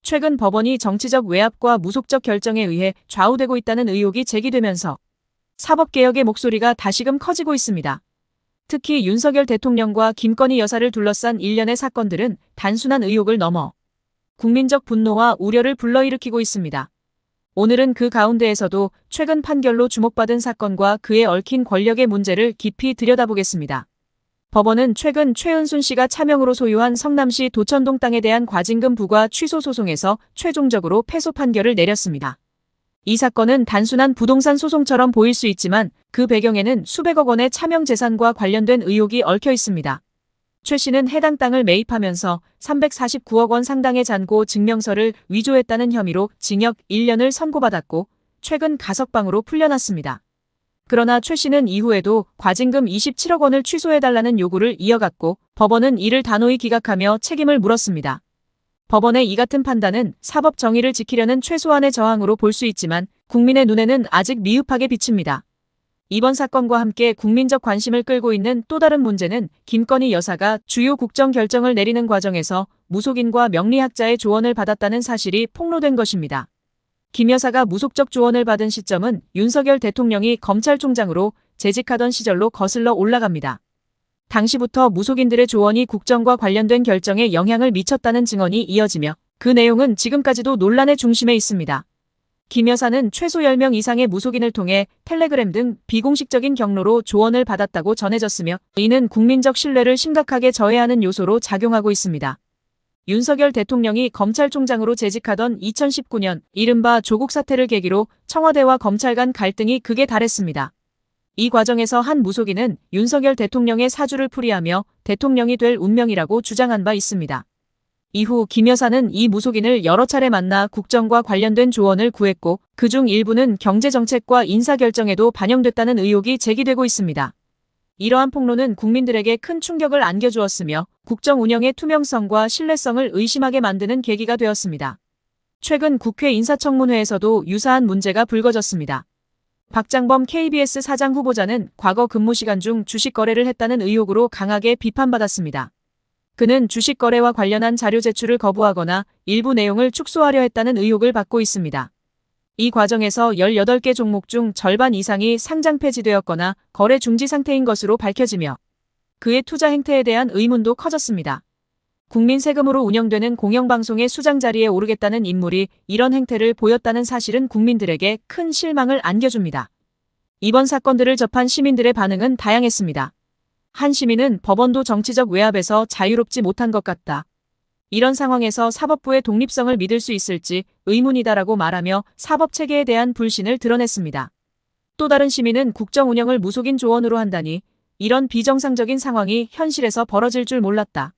최근 법원이 정치적 외압과 무속적 결정에 의해 좌우되고 있다는 의혹이 제기되면서 사법개혁의 목소리가 다시금 커지고 있습니다. 특히 윤석열 대통령과 김건희 여사를 둘러싼 일련의 사건들은 단순한 의혹을 넘어 국민적 분노와 우려를 불러일으키고 있습니다. 오늘은 그 가운데에서도 최근 판결로 주목받은 사건과 그에 얽힌 권력의 문제를 깊이 들여다보겠습니다. 법원은 최근 최은순 씨가 차명으로 소유한 성남시 도천동 땅에 대한 과징금 부과 취소 소송에서 최종적으로 패소 판결을 내렸습니다. 이 사건은 단순한 부동산 소송처럼 보일 수 있지만 그 배경에는 수백억 원의 차명 재산과 관련된 의혹이 얽혀 있습니다. 최 씨는 해당 땅을 매입하면서 349억 원 상당의 잔고 증명서를 위조했다는 혐의로 징역 1년을 선고받았고 최근 가석방으로 풀려났습니다. 그러나 최 씨는 이후에도 과징금 27억 원을 취소해달라는 요구를 이어갔고 법원은 이를 단호히 기각하며 책임을 물었습니다. 법원의 이 같은 판단은 사법 정의를 지키려는 최소한의 저항으로 볼 수 있지만 국민의 눈에는 아직 미흡하게 비칩니다. 이번 사건과 함께 국민적 관심을 끌고 있는 또 다른 문제는 김건희 여사가 주요 국정 결정을 내리는 과정에서 무속인과 명리학자의 조언을 받았다는 사실이 폭로된 것입니다. 김 여사가 무속적 조언을 받은 시점은 윤석열 대통령이 검찰총장으로 재직하던 시절로 거슬러 올라갑니다. 당시부터 무속인들의 조언이 국정과 관련된 결정에 영향을 미쳤다는 증언이 이어지며 그 내용은 지금까지도 논란의 중심에 있습니다. 김 여사는 최소 10명 이상의 무속인을 통해 텔레그램 등 비공식적인 경로로 조언을 받았다고 전해졌으며 이는 국민적 신뢰를 심각하게 저해하는 요소로 작용하고 있습니다. 윤석열 대통령이 검찰총장으로 재직하던 2019년 이른바 조국 사태를 계기로 청와대와 검찰 간 갈등이 극에 달했습니다. 이 과정에서 한 무속인은 윤석열 대통령의 사주를 풀이하며 대통령이 될 운명이라고 주장한 바 있습니다. 이후 김 여사는 이 무속인을 여러 차례 만나 국정과 관련된 조언을 구했고 그중 일부는 경제정책과 인사결정에도 반영됐다는 의혹이 제기되고 있습니다. 이러한 폭로는 국민들에게 큰 충격을 안겨주었으며 국정 운영의 투명성과 신뢰성을 의심하게 만드는 계기가 되었습니다. 최근 국회 인사청문회에서도 유사한 문제가 불거졌습니다. 박장범 KBS 사장 후보자는 과거 근무 시간 중 주식 거래를 했다는 의혹으로 강하게 비판받았습니다. 그는 주식 거래와 관련한 자료 제출을 거부하거나 일부 내용을 축소하려 했다는 의혹을 받고 있습니다. 이 과정에서 18개 종목 중 절반 이상이 상장 폐지되었거나 거래 중지 상태인 것으로 밝혀지며 그의 투자 행태에 대한 의문도 커졌습니다. 국민 세금으로 운영되는 공영방송의 수장 자리에 오르겠다는 인물이 이런 행태를 보였다는 사실은 국민들에게 큰 실망을 안겨줍니다. 이번 사건들을 접한 시민들의 반응은 다양했습니다. 한 시민은 법원도 정치적 외압에서 자유롭지 못한 것 같다. 이런 상황에서 사법부의 독립성을 믿을 수 있을지 의문이다라고 말하며 사법체계에 대한 불신을 드러냈습니다. 또 다른 시민은 국정 운영을 무속인 조언으로 한다니 이런 비정상적인 상황이 현실에서 벌어질 줄 몰랐다.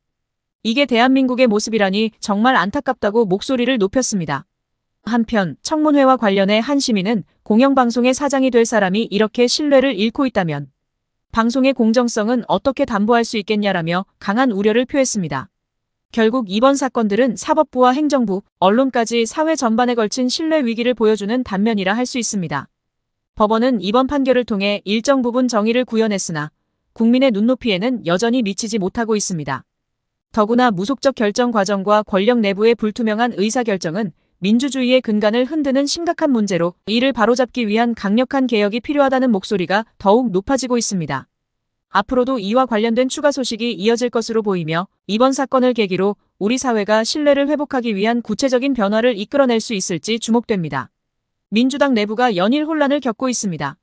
이게 대한민국의 모습이라니 정말 안타깝다고 목소리를 높였습니다. 한편 청문회와 관련해 한 시민은 공영방송의 사장이 될 사람이 이렇게 신뢰를 잃고 있다면 방송의 공정성은 어떻게 담보할 수 있겠냐라며 강한 우려를 표했습니다. 결국 이번 사건들은 사법부와 행정부, 언론까지 사회 전반에 걸친 신뢰 위기를 보여주는 단면이라 할 수 있습니다. 법원은 이번 판결을 통해 일정 부분 정의를 구현했으나 국민의 눈높이에는 여전히 미치지 못하고 있습니다. 더구나 무속적 결정 과정과 권력 내부의 불투명한 의사결정은 민주주의의 근간을 흔드는 심각한 문제로 이를 바로잡기 위한 강력한 개혁이 필요하다는 목소리가 더욱 높아지고 있습니다. 앞으로도 이와 관련된 추가 소식이 이어질 것으로 보이며 이번 사건을 계기로 우리 사회가 신뢰를 회복하기 위한 구체적인 변화를 이끌어낼 수 있을지 주목됩니다. 민주당 내부가 연일 혼란을 겪고 있습니다.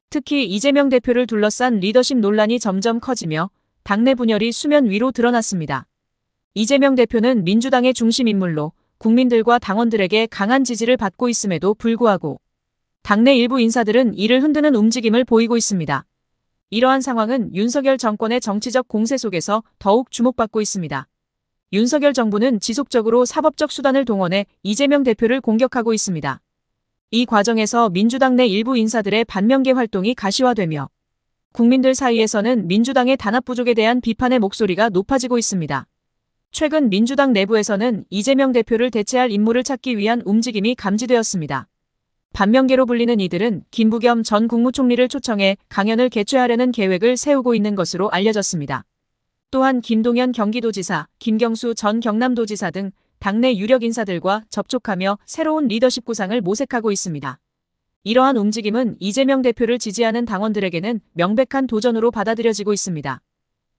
특히 이재명 대표를 둘러싼 리더십 논란이 점점 커지며 당내 분열이 수면 위로 드러났습니다. 이재명 대표는 민주당의 중심 인물로 국민들과 당원들에게 강한 지지를 받고 있음에도 불구하고 당내 일부 인사들은 이를 흔드는 움직임을 보이고 있습니다. 이러한 상황은 윤석열 정권의 정치적 공세 속에서 더욱 주목받고 있습니다. 윤석열 정부는 지속적으로 사법적 수단을 동원해 이재명 대표를 공격하고 있습니다. 이 과정에서 민주당 내 일부 인사들의 반면개 활동이 가시화되며 국민들 사이에서는 민주당의 단합 부족에 대한 비판의 목소리가 높아지고 있습니다. 최근 민주당 내부에서는 이재명 대표를 대체할 인물을 찾기 위한 움직임이 감지되었습니다. 반면개로 불리는 이들은 김부겸 전 국무총리를 초청해 강연을 개최하려는 계획을 세우고 있는 것으로 알려졌습니다. 또한 김동연 경기도지사, 김경수 전 경남도지사 등 당내 유력 인사들과 접촉하며 새로운 리더십 구상을 모색하고 있습니다. 이러한 움직임은 이재명 대표를 지지하는 당원들에게는 명백한 도전으로 받아들여지고 있습니다.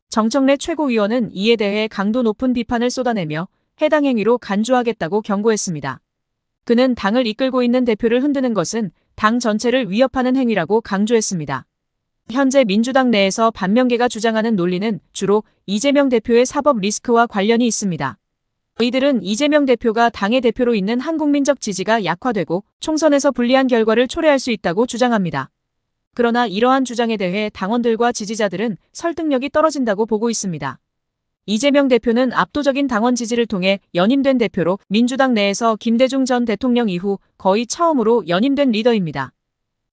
정청래 최고위원은 이에 대해 강도 높은 비판을 쏟아내며 해당 행위로 간주하겠다고 경고했습니다. 그는 당을 이끌고 있는 대표를 흔드는 것은 당 전체를 위협하는 행위라고 강조했습니다. 현재 민주당 내에서 반면개가 주장하는 논리는 주로 이재명 대표의 사법 리스크와 관련이 있습니다. 이들은 이재명 대표가 당의 대표로 있는 한국민적 지지가 약화되고 총선에서 불리한 결과를 초래할 수 있다고 주장합니다. 그러나 이러한 주장에 대해 당원들과 지지자들은 설득력이 떨어진다고 보고 있습니다. 이재명 대표는 압도적인 당원 지지를 통해 연임된 대표로 민주당 내에서 김대중 전 대통령 이후 거의 처음으로 연임된 리더입니다.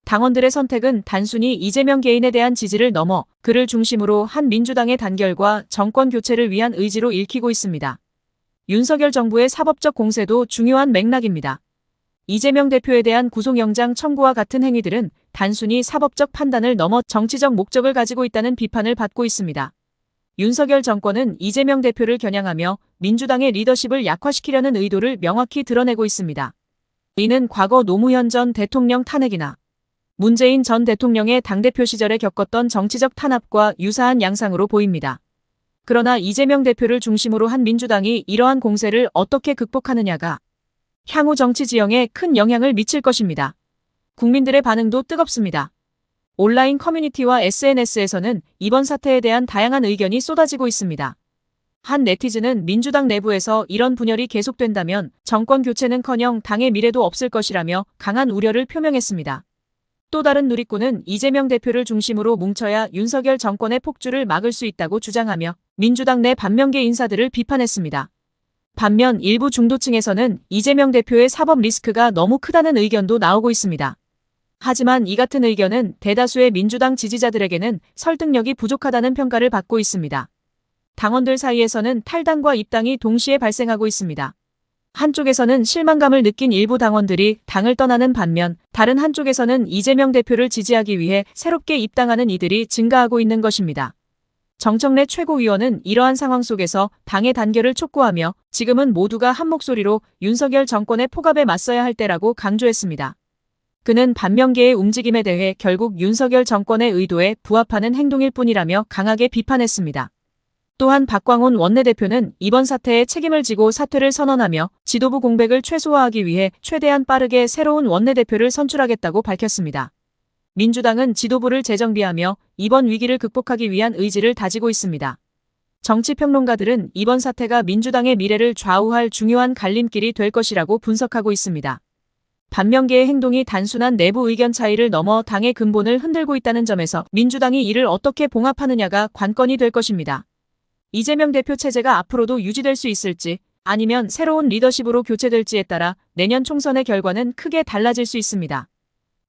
당원들의 선택은 단순히 이재명 개인에 대한 지지를 넘어 그를 중심으로 한 민주당의 단결과 정권 교체를 위한 의지로 읽히고 있습니다. 윤석열 정부의 사법적 공세도 중요한 맥락입니다. 이재명 대표에 대한 구속영장 청구와 같은 행위들은 단순히 사법적 판단을 넘어 정치적 목적을 가지고 있다는 비판을 받고 있습니다. 윤석열 정권은 이재명 대표를 겨냥하며 민주당의 리더십을 약화시키려는 의도를 명확히 드러내고 있습니다. 이는 과거 노무현 전 대통령 탄핵이나 문재인 전 대통령의 당대표 시절에 겪었던 정치적 탄압과 유사한 양상으로 보입니다. 그러나 이재명 대표를 중심으로 한 민주당이 이러한 공세를 어떻게 극복하느냐가 향후 정치 지형에 큰 영향을 미칠 것입니다. 국민들의 반응도 뜨겁습니다. 온라인 커뮤니티와 SNS에서는 이번 사태에 대한 다양한 의견이 쏟아지고 있습니다. 한 네티즌은 민주당 내부에서 이런 분열이 계속된다면 정권 교체는커녕 당의 미래도 없을 것이라며 강한 우려를 표명했습니다. 또 다른 누리꾼은 이재명 대표를 중심으로 뭉쳐야 윤석열 정권의 폭주를 막을 수 있다고 주장하며 민주당 내 반면개 인사들을 비판했습니다. 반면 일부 중도층에서는 이재명 대표의 사법 리스크가 너무 크다는 의견도 나오고 있습니다. 하지만 이 같은 의견은 대다수의 민주당 지지자들에게는 설득력이 부족하다는 평가를 받고 있습니다. 당원들 사이에서는 탈당과 입당이 동시에 발생하고 있습니다. 한쪽에서는 실망감을 느낀 일부 당원들이 당을 떠나는 반면 다른 한쪽에서는 이재명 대표를 지지하기 위해 새롭게 입당하는 이들이 증가하고 있는 것입니다. 정청래 최고위원은 이러한 상황 속에서 당의 단결을 촉구하며 지금은 모두가 한 목소리로 윤석열 정권의 폭압에 맞서야 할 때라고 강조했습니다. 그는 반면계의 움직임에 대해 결국 윤석열 정권의 의도에 부합하는 행동일 뿐이라며 강하게 비판했습니다. 또한 박광온 원내대표는 이번 사태에 책임을 지고 사퇴를 선언하며 지도부 공백을 최소화하기 위해 최대한 빠르게 새로운 원내대표를 선출하겠다고 밝혔습니다. 민주당은 지도부를 재정비하며 이번 위기를 극복하기 위한 의지를 다지고 있습니다. 정치평론가들은 이번 사태가 민주당의 미래를 좌우할 중요한 갈림길이 될 것이라고 분석하고 있습니다. 반면계의 행동이 단순한 내부 의견 차이를 넘어 당의 근본을 흔들고 있다는 점에서 민주당이 이를 어떻게 봉합하느냐가 관건이 될 것입니다. 이재명 대표 체제가 앞으로도 유지될 수 있을지 아니면 새로운 리더십으로 교체될지에 따라 내년 총선의 결과는 크게 달라질 수 있습니다.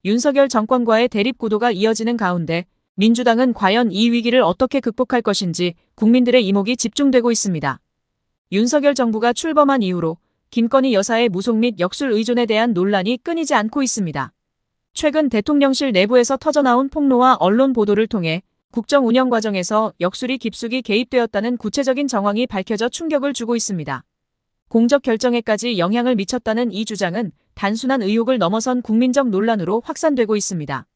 윤석열 정권과의 대립 구도가 이어지는 가운데 민주당은 과연 이 위기를 어떻게 극복할 것인지 국민들의 이목이 집중되고 있습니다. 윤석열 정부가 출범한 이후로 김건희 여사의 무속 및 역술 의존에 대한 논란이 끊이지 않고 있습니다. 최근 대통령실 내부에서 터져나온 폭로와 언론 보도를 통해 국정 운영 과정에서 역술이 깊숙이 개입되었다는 구체적인 정황이 밝혀져 충격을 주고 있습니다. 공적 결정에까지 영향을 미쳤다는 이 주장은 단순한 의혹을 넘어선 국민적 논란으로 확산되고 있습니다.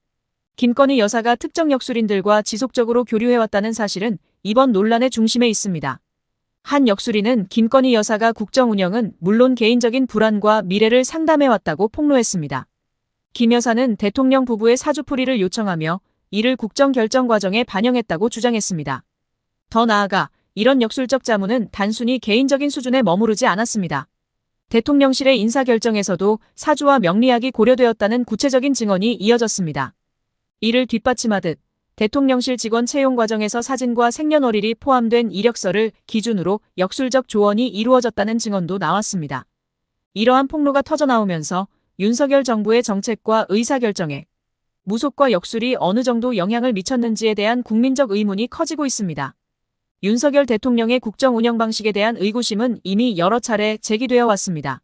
김건희 여사가 특정 역술인들과 지속적으로 교류해왔다는 사실은 이번 논란의 중심에 있습니다. 한 역술인은 김건희 여사가 국정 운영은 물론 개인적인 불안과 미래를 상담해왔다고 폭로했습니다. 김 여사는 대통령 부부의 사주풀이를 요청하며 이를 국정 결정 과정에 반영했다고 주장했습니다. 더 나아가 이런 역술적 자문은 단순히 개인적인 수준에 머무르지 않았습니다. 대통령실의 인사결정에서도 사주와 명리학이 고려되었다는 구체적인 증언이 이어졌습니다. 이를 뒷받침하듯 대통령실 직원 채용 과정에서 사진과 생년월일이 포함된 이력서를 기준으로 역술적 조언이 이루어졌다는 증언도 나왔습니다. 이러한 폭로가 터져나오면서 윤석열 정부의 정책과 의사결정에 무속과 역술이 어느 정도 영향을 미쳤는지에 대한 국민적 의문이 커지고 있습니다. 윤석열 대통령의 국정 운영 방식에 대한 의구심은 이미 여러 차례 제기되어 왔습니다.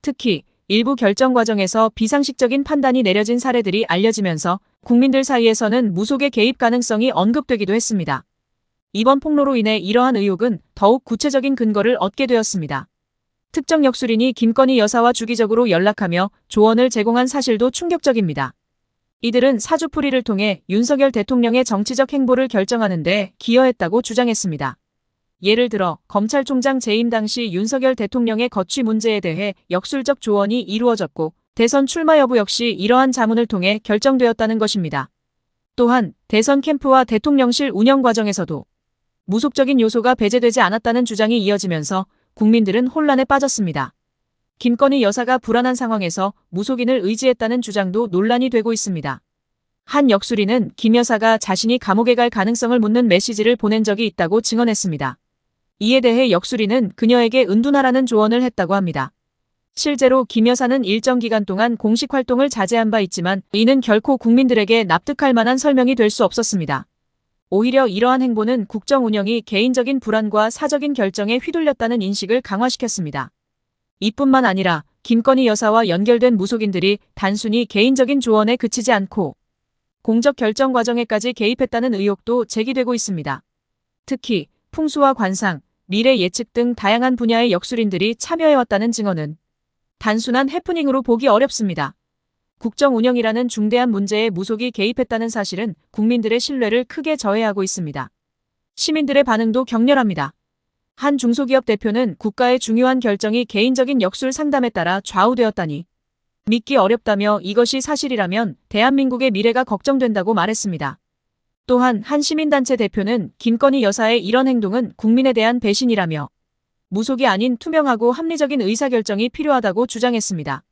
특히 일부 결정 과정에서 비상식적인 판단이 내려진 사례들이 알려지면서 국민들 사이에서는 무속의 개입 가능성이 언급되기도 했습니다. 이번 폭로로 인해 이러한 의혹은 더욱 구체적인 근거를 얻게 되었습니다. 특정 역술인이 김건희 여사와 주기적으로 연락하며 조언을 제공한 사실도 충격적입니다. 이들은 사주풀이를 통해 윤석열 대통령의 정치적 행보를 결정하는 데 기여했다고 주장했습니다. 예를 들어 검찰총장 재임 당시 윤석열 대통령의 거취 문제에 대해 역술적 조언이 이루어졌고 대선 출마 여부 역시 이러한 자문을 통해 결정되었다는 것입니다. 또한 대선 캠프와 대통령실 운영 과정에서도 무속적인 요소가 배제되지 않았다는 주장이 이어지면서 국민들은 혼란에 빠졌습니다. 김건희 여사가 불안한 상황에서 무속인을 의지했다는 주장도 논란이 되고 있습니다. 한 역술인은 김 여사가 자신이 감옥에 갈 가능성을 묻는 메시지를 보낸 적이 있다고 증언했습니다. 이에 대해 역술인은 그녀에게 은둔하라는 조언을 했다고 합니다. 실제로 김 여사는 일정 기간 동안 공식 활동을 자제한 바 있지만 이는 결코 국민들에게 납득할 만한 설명이 될 수 없었습니다. 오히려 이러한 행보는 국정 운영이 개인적인 불안과 사적인 결정에 휘둘렸다는 인식을 강화시켰습니다. 이뿐만 아니라 김건희 여사와 연결된 무속인들이 단순히 개인적인 조언에 그치지 않고 공적 결정 과정에까지 개입했다는 의혹도 제기되고 있습니다. 특히 풍수와 관상, 미래 예측 등 다양한 분야의 역술인들이 참여해왔다는 증언은 단순한 해프닝으로 보기 어렵습니다. 국정 운영이라는 중대한 문제에 무속이 개입했다는 사실은 국민들의 신뢰를 크게 저해하고 있습니다. 시민들의 반응도 격렬합니다. 한 중소기업 대표는 국가의 중요한 결정이 개인적인 역술 상담에 따라 좌우되었다니 믿기 어렵다며 이것이 사실이라면 대한민국의 미래가 걱정된다고 말했습니다. 또한 한 시민단체 대표는 김건희 여사의 이런 행동은 국민에 대한 배신이라며 무속이 아닌 투명하고 합리적인 의사결정이 필요하다고 주장했습니다.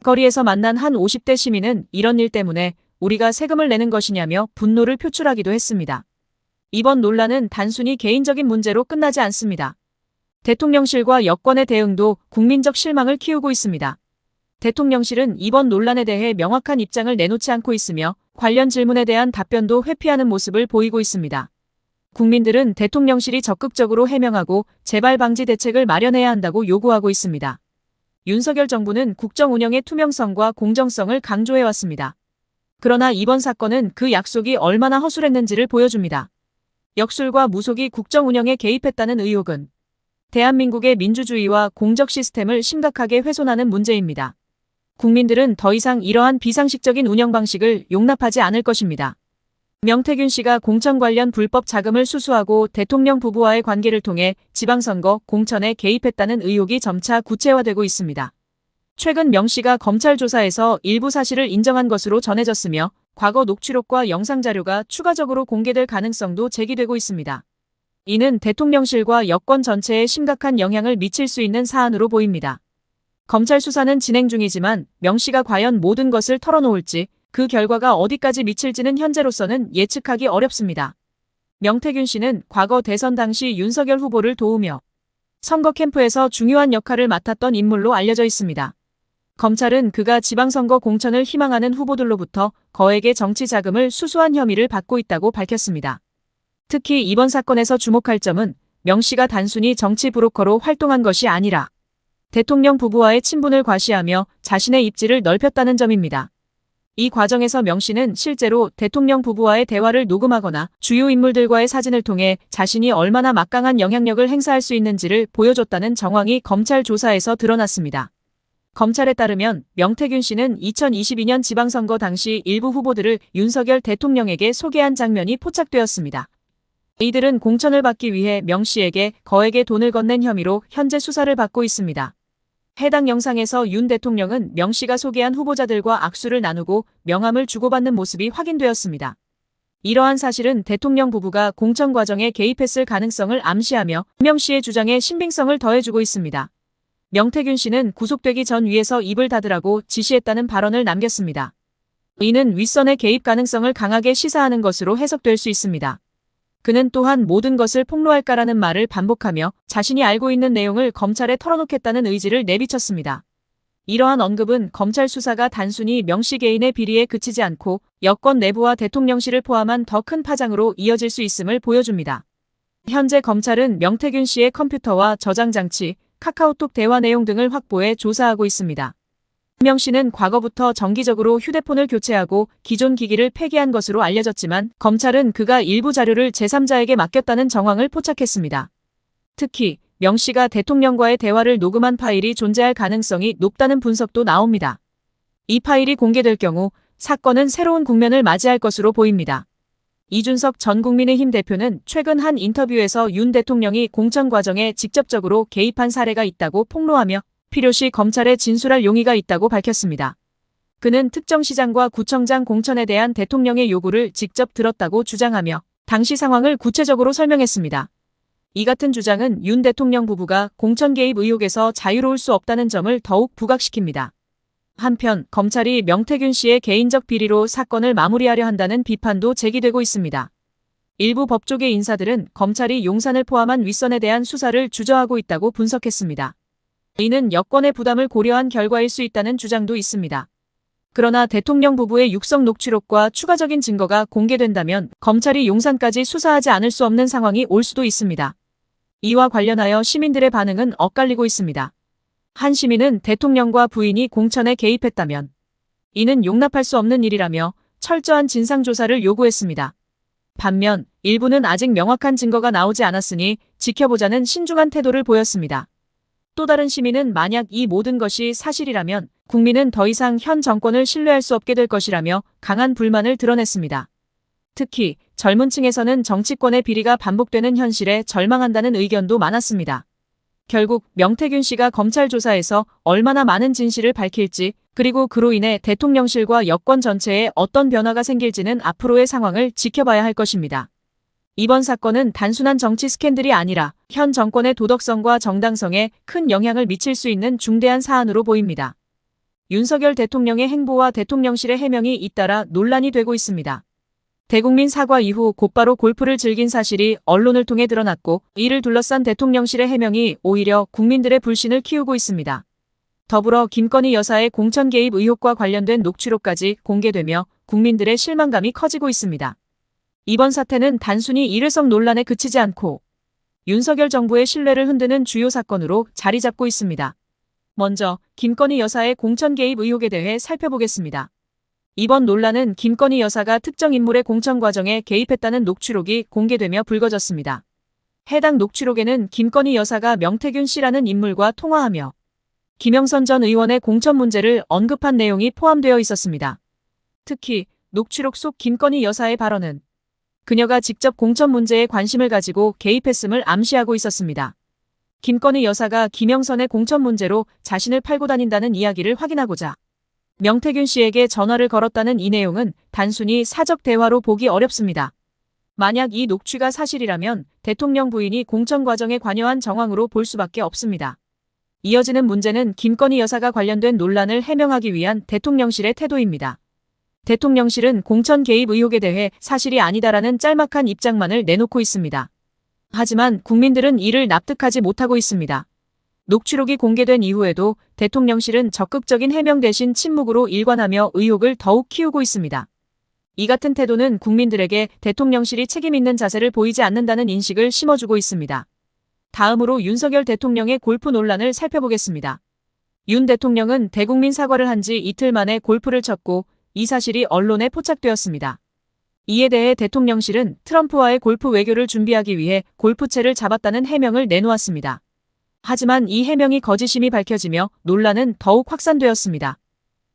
거리에서 만난 한 50대 시민은 이런 일 때문에 우리가 세금을 내는 것이냐며 분노를 표출하기도 했습니다. 이번 논란은 단순히 개인적인 문제로 끝나지 않습니다. 대통령실과 여권의 대응도 국민적 실망을 키우고 있습니다. 대통령실은 이번 논란에 대해 명확한 입장을 내놓지 않고 있으며 관련 질문에 대한 답변도 회피하는 모습을 보이고 있습니다. 국민들은 대통령실이 적극적으로 해명하고 재발 방지 대책을 마련해야 한다고 요구하고 있습니다. 윤석열 정부는 국정 운영의 투명성과 공정성을 강조해왔습니다. 그러나 이번 사건은 그 약속이 얼마나 허술했는지를 보여줍니다. 역술과 무속이 국정 운영에 개입했다는 의혹은 대한민국의 민주주의와 공적 시스템을 심각하게 훼손하는 문제입니다. 국민들은 더 이상 이러한 비상식적인 운영 방식을 용납하지 않을 것입니다. 명태균 씨가 공천 관련 불법 자금을 수수하고 대통령 부부와의 관계를 통해 지방선거 공천에 개입했다는 의혹이 점차 구체화되고 있습니다. 최근 명 씨가 검찰 조사에서 일부 사실을 인정한 것으로 전해졌으며 과거 녹취록과 영상자료가 추가적으로 공개될 가능성도 제기되고 있습니다. 이는 대통령실과 여권 전체에 심각한 영향을 미칠 수 있는 사안으로 보입니다. 검찰 수사는 진행 중이지만 명 씨가 과연 모든 것을 털어놓을지 그 결과가 어디까지 미칠지는 현재로서는 예측하기 어렵습니다. 명태균 씨는 과거 대선 당시 윤석열 후보를 도우며 선거 캠프에서 중요한 역할을 맡았던 인물로 알려져 있습니다. 검찰은 그가 지방선거 공천을 희망하는 후보들로부터 거액의 정치 자금을 수수한 혐의를 받고 있다고 밝혔습니다. 특히 이번 사건에서 주목할 점은 명 씨가 단순히 정치 브로커로 활동한 것이 아니라 대통령 부부와의 친분을 과시하며 자신의 입지를 넓혔다는 점입니다. 이 과정에서 명 씨는 실제로 대통령 부부와의 대화를 녹음하거나 주요 인물들과의 사진을 통해 자신이 얼마나 막강한 영향력을 행사할 수 있는지를 보여줬다는 정황이 검찰 조사에서 드러났습니다. 검찰에 따르면 명태균 씨는 2022년 지방선거 당시 일부 후보들을 윤석열 대통령에게 소개한 장면이 포착되었습니다. 이들은 공천을 받기 위해 명 씨에게 거액의 돈을 건넨 혐의로 현재 수사를 받고 있습니다. 해당 영상에서 윤 대통령은 명 씨가 소개한 후보자들과 악수를 나누고 명함을 주고받는 모습이 확인되었습니다. 이러한 사실은 대통령 부부가 공천 과정에 개입했을 가능성을 암시하며 명 씨의 주장에 신빙성을 더해주고 있습니다. 명태균 씨는 구속되기 전 위에서 입을 닫으라고 지시했다는 발언을 남겼습니다. 이는 윗선의 개입 가능성을 강하게 시사하는 것으로 해석될 수 있습니다. 그는 또한 모든 것을 폭로할까라는 말을 반복하며 자신이 알고 있는 내용을 검찰에 털어놓겠다는 의지를 내비쳤습니다. 이러한 언급은 검찰 수사가 단순히 명 씨 개인의 비리에 그치지 않고 여권 내부와 대통령실을 포함한 더 큰 파장으로 이어질 수 있음을 보여줍니다. 현재 검찰은 명태균 씨의 컴퓨터와 저장 장치, 카카오톡 대화 내용 등을 확보해 조사하고 있습니다. 명 씨는 과거부터 정기적으로 휴대폰을 교체하고 기존 기기를 폐기한 것으로 알려졌지만 검찰은 그가 일부 자료를 제3자에게 맡겼다는 정황을 포착했습니다. 특히 명 씨가 대통령과의 대화를 녹음한 파일이 존재할 가능성이 높다는 분석도 나옵니다. 이 파일이 공개될 경우 사건은 새로운 국면을 맞이할 것으로 보입니다. 이준석 전 국민의힘 대표는 최근 한 인터뷰에서 윤 대통령이 공천 과정에 직접적으로 개입한 사례가 있다고 폭로하며 필요시 검찰에 진술할 용의가 있다고 밝혔습니다. 그는 특정 시장과 구청장 공천에 대한 대통령의 요구를 직접 들었다고 주장하며 당시 상황을 구체적으로 설명했습니다. 이 같은 주장은 윤 대통령 부부가 공천 개입 의혹에서 자유로울 수 없다는 점을 더욱 부각시킵니다. 한편 검찰이 명태균 씨의 개인적 비리로 사건을 마무리하려 한다는 비판도 제기되고 있습니다. 일부 법조계 인사들은 검찰이 용산을 포함한 윗선에 대한 수사를 주저하고 있다고 분석했습니다. 이는 여권의 부담을 고려한 결과일 수 있다는 주장도 있습니다. 그러나 대통령 부부의 육성 녹취록과 추가적인 증거가 공개된다면 검찰이 용산까지 수사하지 않을 수 없는 상황이 올 수도 있습니다. 이와 관련하여 시민들의 반응은 엇갈리고 있습니다. 한 시민은 대통령과 부인이 공천에 개입했다면 이는 용납할 수 없는 일이라며 철저한 진상조사를 요구했습니다. 반면 일부는 아직 명확한 증거가 나오지 않았으니 지켜보자는 신중한 태도를 보였습니다. 또 다른 시민은 만약 이 모든 것이 사실이라면 국민은 더 이상 현 정권을 신뢰할 수 없게 될 것이라며 강한 불만을 드러냈습니다. 특히 젊은 층에서는 정치권의 비리가 반복되는 현실에 절망한다는 의견도 많았습니다. 결국 명태균 씨가 검찰 조사에서 얼마나 많은 진실을 밝힐지 그리고 그로 인해 대통령실과 여권 전체에 어떤 변화가 생길지는 앞으로의 상황을 지켜봐야 할 것입니다. 이번 사건은 단순한 정치 스캔들이 아니라 현 정권의 도덕성과 정당성에 큰 영향을 미칠 수 있는 중대한 사안으로 보입니다. 윤석열 대통령의 행보와 대통령실의 해명이 잇따라 논란이 되고 있습니다. 대국민 사과 이후 곧바로 골프를 즐긴 사실이 언론을 통해 드러났고 이를 둘러싼 대통령실의 해명이 오히려 국민들의 불신을 키우고 있습니다. 더불어 김건희 여사의 공천 개입 의혹과 관련된 녹취록까지 공개되며 국민들의 실망감이 커지고 있습니다. 이번 사태는 단순히 일회성 논란에 그치지 않고 윤석열 정부의 신뢰를 흔드는 주요 사건으로 자리 잡고 있습니다. 먼저 김건희 여사의 공천 개입 의혹에 대해 살펴보겠습니다. 이번 논란은 김건희 여사가 특정 인물의 공천 과정에 개입했다는 녹취록이 공개되며 불거졌습니다. 해당 녹취록에는 김건희 여사가 명태균 씨라는 인물과 통화하며 김영선 전 의원의 공천 문제를 언급한 내용이 포함되어 있었습니다. 특히 녹취록 속 김건희 여사의 발언은 그녀가 직접 공천 문제에 관심을 가지고 개입했음을 암시하고 있었습니다. 김건희 여사가 김영선의 공천 문제로 자신을 팔고 다닌다는 이야기를 확인하고자 명태균 씨에게 전화를 걸었다는 이 내용은 단순히 사적 대화로 보기 어렵습니다. 만약 이 녹취가 사실이라면 대통령 부인이 공천 과정에 관여한 정황으로 볼 수밖에 없습니다. 이어지는 문제는 김건희 여사가 관련된 논란을 해명하기 위한 대통령실의 태도입니다. 대통령실은 공천 개입 의혹에 대해 사실이 아니다라는 짤막한 입장만을 내놓고 있습니다. 하지만 국민들은 이를 납득하지 못하고 있습니다. 녹취록이 공개된 이후에도 대통령실은 적극적인 해명 대신 침묵으로 일관하며 의혹을 더욱 키우고 있습니다. 이 같은 태도는 국민들에게 대통령실이 책임 있는 자세를 보이지 않는다는 인식을 심어주고 있습니다. 다음으로 윤석열 대통령의 골프 논란을 살펴보겠습니다. 윤 대통령은 대국민 사과를 한 지 이틀 만에 골프를 쳤고 이 사실이 언론에 포착되었습니다. 이에 대해 대통령실은 트럼프와의 골프 외교를 준비하기 위해 골프채를 잡았다는 해명을 내놓았습니다. 하지만 이 해명이 거짓임이 밝혀지며 논란은 더욱 확산되었습니다.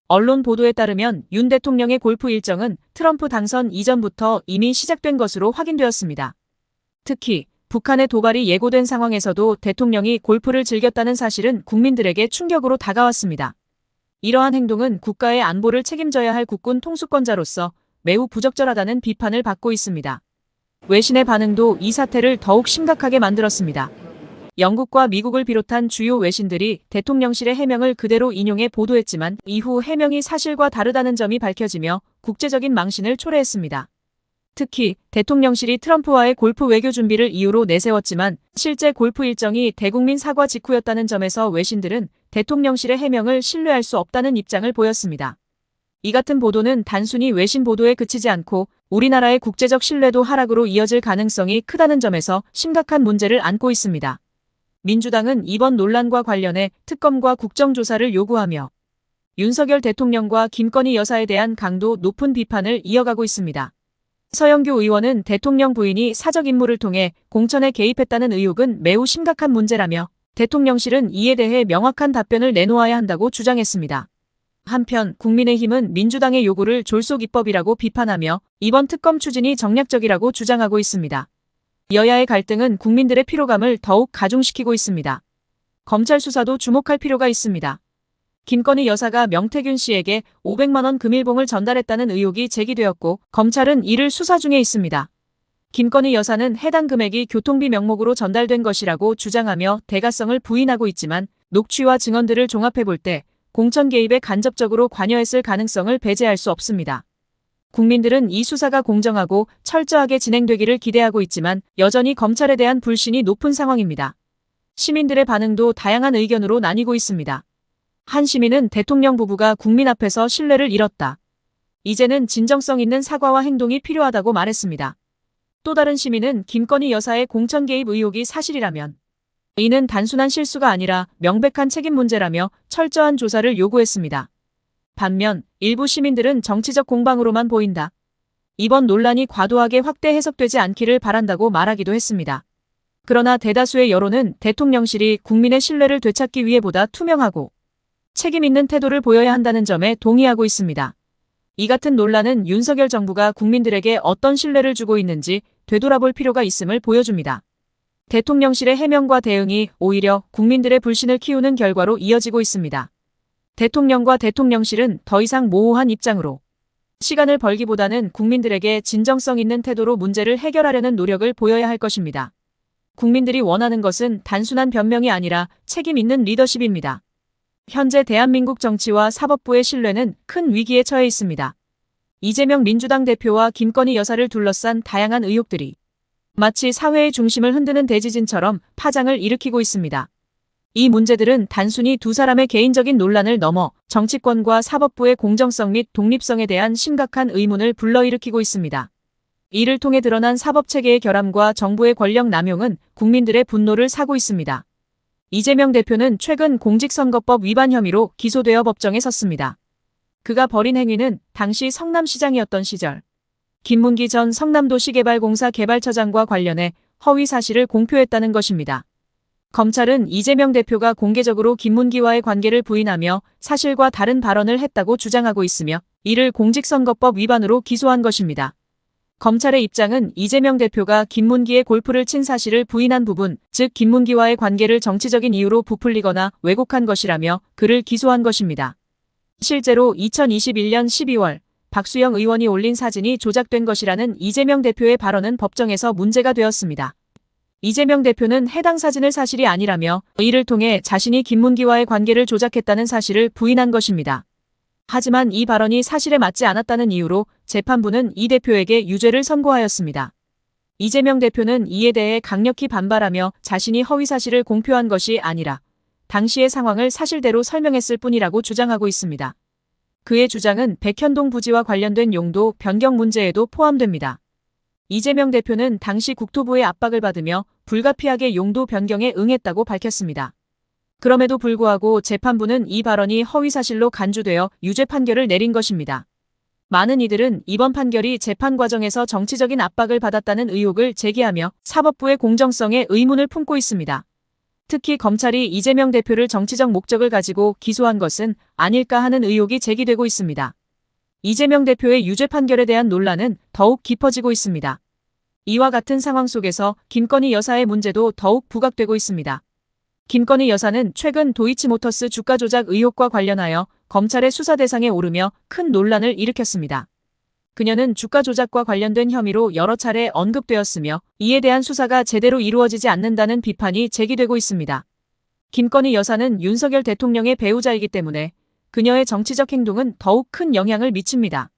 언론 보도에 따르면 윤 대통령의 골프 일정은 트럼프 당선 이전부터 이미 시작된 것으로 확인되었습니다. 특히 북한의 도발이 예고된 상황에서도 대통령이 골프를 즐겼다는 사실은 국민들에게 충격으로 다가왔습니다. 이러한 행동은 국가의 안보를 책임져야 할 국군 통수권자로서 매우 부적절하다는 비판을 받고 있습니다. 외신의 반응도 이 사태를 더욱 심각하게 만들었습니다. 영국과 미국을 비롯한 주요 외신들이 대통령실의 해명을 그대로 인용해 보도했지만 이후 해명이 사실과 다르다는 점이 밝혀지며 국제적인 망신을 초래했습니다. 특히 대통령실이 트럼프와의 골프 외교 준비를 이유로 내세웠지만 실제 골프 일정이 대국민 사과 직후였다는 점에서 외신들은 대통령실의 해명을 신뢰할 수 없다는 입장을 보였습니다. 이 같은 보도는 단순히 외신 보도에 그치지 않고 우리나라의 국제적 신뢰도 하락으로 이어질 가능성이 크다는 점에서 심각한 문제를 안고 있습니다. 민주당은 이번 논란과 관련해 특검과 국정조사를 요구하며 윤석열 대통령과 김건희 여사에 대한 강도 높은 비판을 이어가고 있습니다. 서영교 의원은 대통령 부인이 사적 임무를 통해 공천에 개입했다는 의혹은 매우 심각한 문제라며 대통령실은 이에 대해 명확한 답변을 내놓아야 한다고 주장했습니다. 한편 국민의힘은 민주당의 요구를 졸속 입법이라고 비판하며 이번 특검 추진이 정략적이라고 주장하고 있습니다. 여야의 갈등은 국민들의 피로감을 더욱 가중시키고 있습니다. 검찰 수사도 주목할 필요가 있습니다. 김건희 여사가 명태균 씨에게 500만 원 금일봉을 전달했다는 의혹이 제기되었고 검찰은 이를 수사 중에 있습니다. 김건희 여사는 해당 금액이 교통비 명목으로 전달된 것이라고 주장하며 대가성을 부인하고 있지만 녹취와 증언들을 종합해볼 때 공천 개입에 간접적으로 관여했을 가능성을 배제할 수 없습니다. 국민들은 이 수사가 공정하고 철저하게 진행되기를 기대하고 있지만 여전히 검찰에 대한 불신이 높은 상황입니다. 시민들의 반응도 다양한 의견으로 나뉘고 있습니다. 한 시민은 대통령 부부가 국민 앞에서 신뢰를 잃었다. 이제는 진정성 있는 사과와 행동이 필요하다고 말했습니다. 또 다른 시민은 김건희 여사의 공천 개입 의혹이 사실이라면 이는 단순한 실수가 아니라 명백한 책임 문제라며 철저한 조사를 요구했습니다. 반면 일부 시민들은 정치적 공방으로만 보인다. 이번 논란이 과도하게 확대 해석되지 않기를 바란다고 말하기도 했습니다. 그러나 대다수의 여론은 대통령실이 국민의 신뢰를 되찾기 위해 보다 투명하고 책임 있는 태도를 보여야 한다는 점에 동의하고 있습니다. 이 같은 논란은 윤석열 정부가 국민들에게 어떤 신뢰를 주고 있는지 되돌아볼 필요가 있음을 보여줍니다. 대통령실의 해명과 대응이 오히려 국민들의 불신을 키우는 결과로 이어지고 있습니다. 대통령과 대통령실은 더 이상 모호한 입장으로 시간을 벌기보다는 국민들에게 진정성 있는 태도로 문제를 해결하려는 노력을 보여야 할 것입니다. 국민들이 원하는 것은 단순한 변명이 아니라 책임 있는 리더십입니다. 현재 대한민국 정치와 사법부의 신뢰는 큰 위기에 처해 있습니다. 이재명 민주당 대표와 김건희 여사를 둘러싼 다양한 의혹들이 마치 사회의 중심을 흔드는 대지진처럼 파장을 일으키고 있습니다. 이 문제들은 단순히 두 사람의 개인적인 논란을 넘어 정치권과 사법부의 공정성 및 독립성에 대한 심각한 의문을 불러일으키고 있습니다. 이를 통해 드러난 사법체계의 결함과 정부의 권력 남용은 국민들의 분노를 사고 있습니다. 이재명 대표는 최근 공직선거법 위반 혐의로 기소되어 법정에 섰습니다. 그가 벌인 행위는 당시 성남시장이었던 시절 김문기 전 성남도시개발공사 개발처장과 관련해 허위 사실을 공표했다는 것입니다. 검찰은 이재명 대표가 공개적으로 김문기와의 관계를 부인하며 사실과 다른 발언을 했다고 주장하고 있으며 이를 공직선거법 위반으로 기소한 것입니다. 검찰의 입장은 이재명 대표가 김문기의 골프를 친 사실을 부인한 부분, 즉 김문기와의 관계를 정치적인 이유로 부풀리거나 왜곡한 것이라며 그를 기소한 것입니다. 실제로 2021년 12월 박수영 의원이 올린 사진이 조작된 것이라는 이재명 대표의 발언은 법정에서 문제가 되었습니다. 이재명 대표는 해당 사진을 사실이 아니라며 이를 통해 자신이 김문기와의 관계를 조작했다는 사실을 부인한 것입니다. 하지만 이 발언이 사실에 맞지 않았다는 이유로 재판부는 이 대표에게 유죄를 선고하였습니다. 이재명 대표는 이에 대해 강력히 반발하며 자신이 허위 사실을 공표한 것이 아니라 당시의 상황을 사실대로 설명했을 뿐이라고 주장하고 있습니다. 그의 주장은 백현동 부지와 관련된 용도 변경 문제에도 포함됩니다. 이재명 대표는 당시 국토부의 압박을 받으며 불가피하게 용도 변경에 응했다고 밝혔습니다. 그럼에도 불구하고 재판부는 이 발언이 허위사실로 간주되어 유죄 판결을 내린 것입니다. 많은 이들은 이번 판결이 재판 과정에서 정치적인 압박을 받았다는 의혹을 제기하며 사법부의 공정성에 의문을 품고 있습니다. 특히 검찰이 이재명 대표를 정치적 목적을 가지고 기소한 것은 아닐까 하는 의혹이 제기되고 있습니다. 이재명 대표의 유죄 판결에 대한 논란은 더욱 깊어지고 있습니다. 이와 같은 상황 속에서 김건희 여사의 문제도 더욱 부각되고 있습니다. 김건희 여사는 최근 도이치모터스 주가 조작 의혹과 관련하여 검찰의 수사 대상에 오르며 큰 논란을 일으켰습니다. 그녀는 주가 조작과 관련된 혐의로 여러 차례 언급되었으며 이에 대한 수사가 제대로 이루어지지 않는다는 비판이 제기되고 있습니다. 김건희 여사는 윤석열 대통령의 배우자이기 때문에 그녀의 정치적 행동은 더욱 큰 영향을 미칩니다.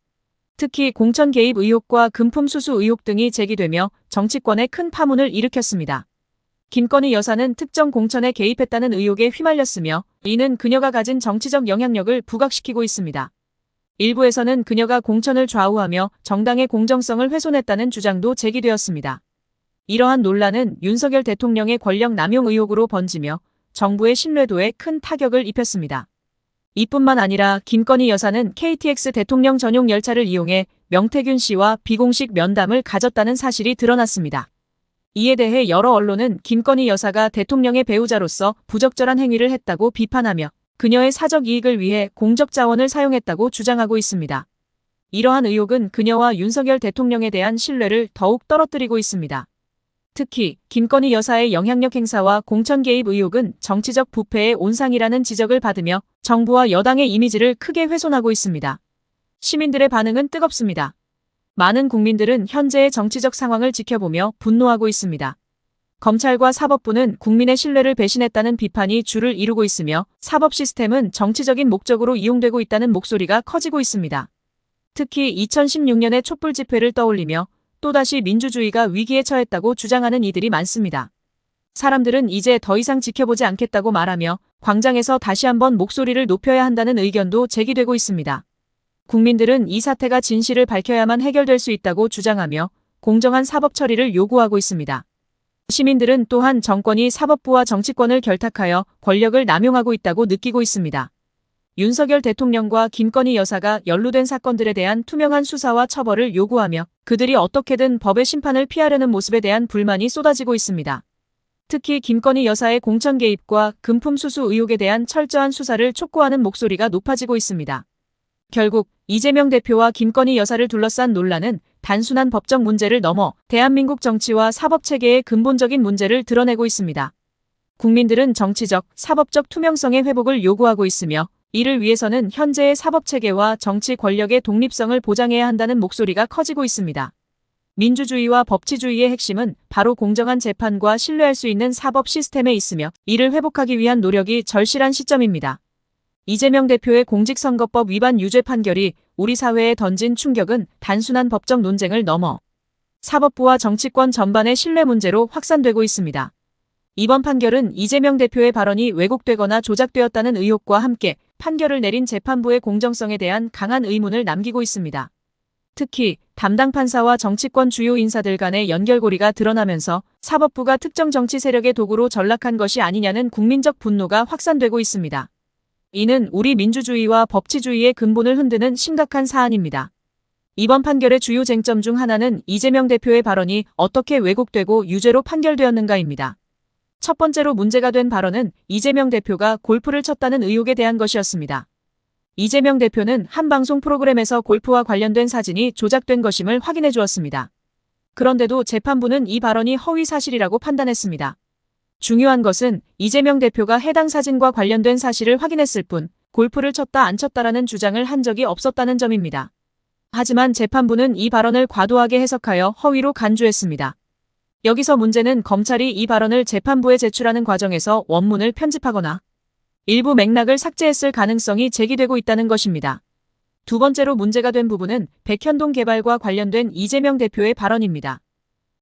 특히 공천 개입 의혹과 금품 수수 의혹 등이 제기되며 정치권에 큰 파문을 일으켰습니다. 김건희 여사는 특정 공천에 개입했다는 의혹에 휘말렸으며 이는 그녀가 가진 정치적 영향력을 부각시키고 있습니다. 일부에서는 그녀가 공천을 좌우하며 정당의 공정성을 훼손했다는 주장도 제기되었습니다. 이러한 논란은 윤석열 대통령의 권력 남용 의혹으로 번지며 정부의 신뢰도에 큰 타격을 입혔습니다. 이뿐만 아니라 김건희 여사는 KTX 대통령 전용 열차를 이용해 명태균 씨와 비공식 면담을 가졌다는 사실이 드러났습니다. 이에 대해 여러 언론은 김건희 여사가 대통령의 배우자로서 부적절한 행위를 했다고 비판하며 그녀의 사적 이익을 위해 공적 자원을 사용했다고 주장하고 있습니다. 이러한 의혹은 그녀와 윤석열 대통령에 대한 신뢰를 더욱 떨어뜨리고 있습니다. 특히 김건희 여사의 영향력 행사와 공천 개입 의혹은 정치적 부패의 온상이라는 지적을 받으며 정부와 여당의 이미지를 크게 훼손하고 있습니다. 시민들의 반응은 뜨겁습니다. 많은 국민들은 현재의 정치적 상황을 지켜보며 분노하고 있습니다. 검찰과 사법부는 국민의 신뢰를 배신했다는 비판이 줄을 이루고 있으며 사법 시스템은 정치적인 목적으로 이용되고 있다는 목소리가 커지고 있습니다. 특히 2016년의 촛불 집회를 떠올리며 또다시 민주주의가 위기에 처했다고 주장하는 이들이 많습니다. 사람들은 이제 더 이상 지켜보지 않겠다고 말하며 광장에서 다시 한번 목소리를 높여야 한다는 의견도 제기되고 있습니다. 국민들은 이 사태가 진실을 밝혀야만 해결될 수 있다고 주장하며 공정한 사법 처리를 요구하고 있습니다. 시민들은 또한 정권이 사법부와 정치권을 결탁하여 권력을 남용하고 있다고 느끼고 있습니다. 윤석열 대통령과 김건희 여사가 연루된 사건들에 대한 투명한 수사와 처벌을 요구하며 그들이 어떻게든 법의 심판을 피하려는 모습에 대한 불만이 쏟아지고 있습니다. 특히 김건희 여사의 공천 개입과 금품 수수 의혹에 대한 철저한 수사를 촉구하는 목소리가 높아지고 있습니다. 결국 이재명 대표와 김건희 여사를 둘러싼 논란은 단순한 법적 문제를 넘어 대한민국 정치와 사법체계의 근본적인 문제를 드러내고 있습니다. 국민들은 정치적, 사법적 투명성의 회복을 요구하고 있으며 이를 위해서는 현재의 사법체계와 정치 권력의 독립성을 보장해야 한다는 목소리가 커지고 있습니다. 민주주의와 법치주의의 핵심은 바로 공정한 재판과 신뢰할 수 있는 사법 시스템에 있으며 이를 회복하기 위한 노력이 절실한 시점입니다. 이재명 대표의 공직선거법 위반 유죄 판결이 우리 사회에 던진 충격은 단순한 법적 논쟁을 넘어 사법부와 정치권 전반의 신뢰 문제로 확산되고 있습니다. 이번 판결은 이재명 대표의 발언이 왜곡되거나 조작되었다는 의혹과 함께 판결을 내린 재판부의 공정성에 대한 강한 의문을 남기고 있습니다. 특히 담당 판사와 정치권 주요 인사들 간의 연결고리가 드러나면서 사법부가 특정 정치 세력의 도구로 전락한 것이 아니냐는 국민적 분노가 확산되고 있습니다. 이는 우리 민주주의와 법치주의의 근본을 흔드는 심각한 사안입니다. 이번 판결의 주요 쟁점 중 하나는 이재명 대표의 발언이 어떻게 왜곡되고 유죄로 판결되었는가입니다. 첫 번째로 문제가 된 발언은 이재명 대표가 골프를 쳤다는 의혹에 대한 것이었습니다. 이재명 대표는 한 방송 프로그램에서 골프와 관련된 사진이 조작된 것임을 확인해 주었습니다. 그런데도 재판부는 이 발언이 허위 사실이라고 판단했습니다. 중요한 것은 이재명 대표가 해당 사진과 관련된 사실을 확인했을 뿐 골프를 쳤다 안 쳤다라는 주장을 한 적이 없었다는 점입니다. 하지만 재판부는 이 발언을 과도하게 해석하여 허위로 간주했습니다. 여기서 문제는 검찰이 이 발언을 재판부에 제출하는 과정에서 원문을 편집하거나 일부 맥락을 삭제했을 가능성이 제기되고 있다는 것입니다. 두 번째로 문제가 된 부분은 백현동 개발과 관련된 이재명 대표의 발언입니다.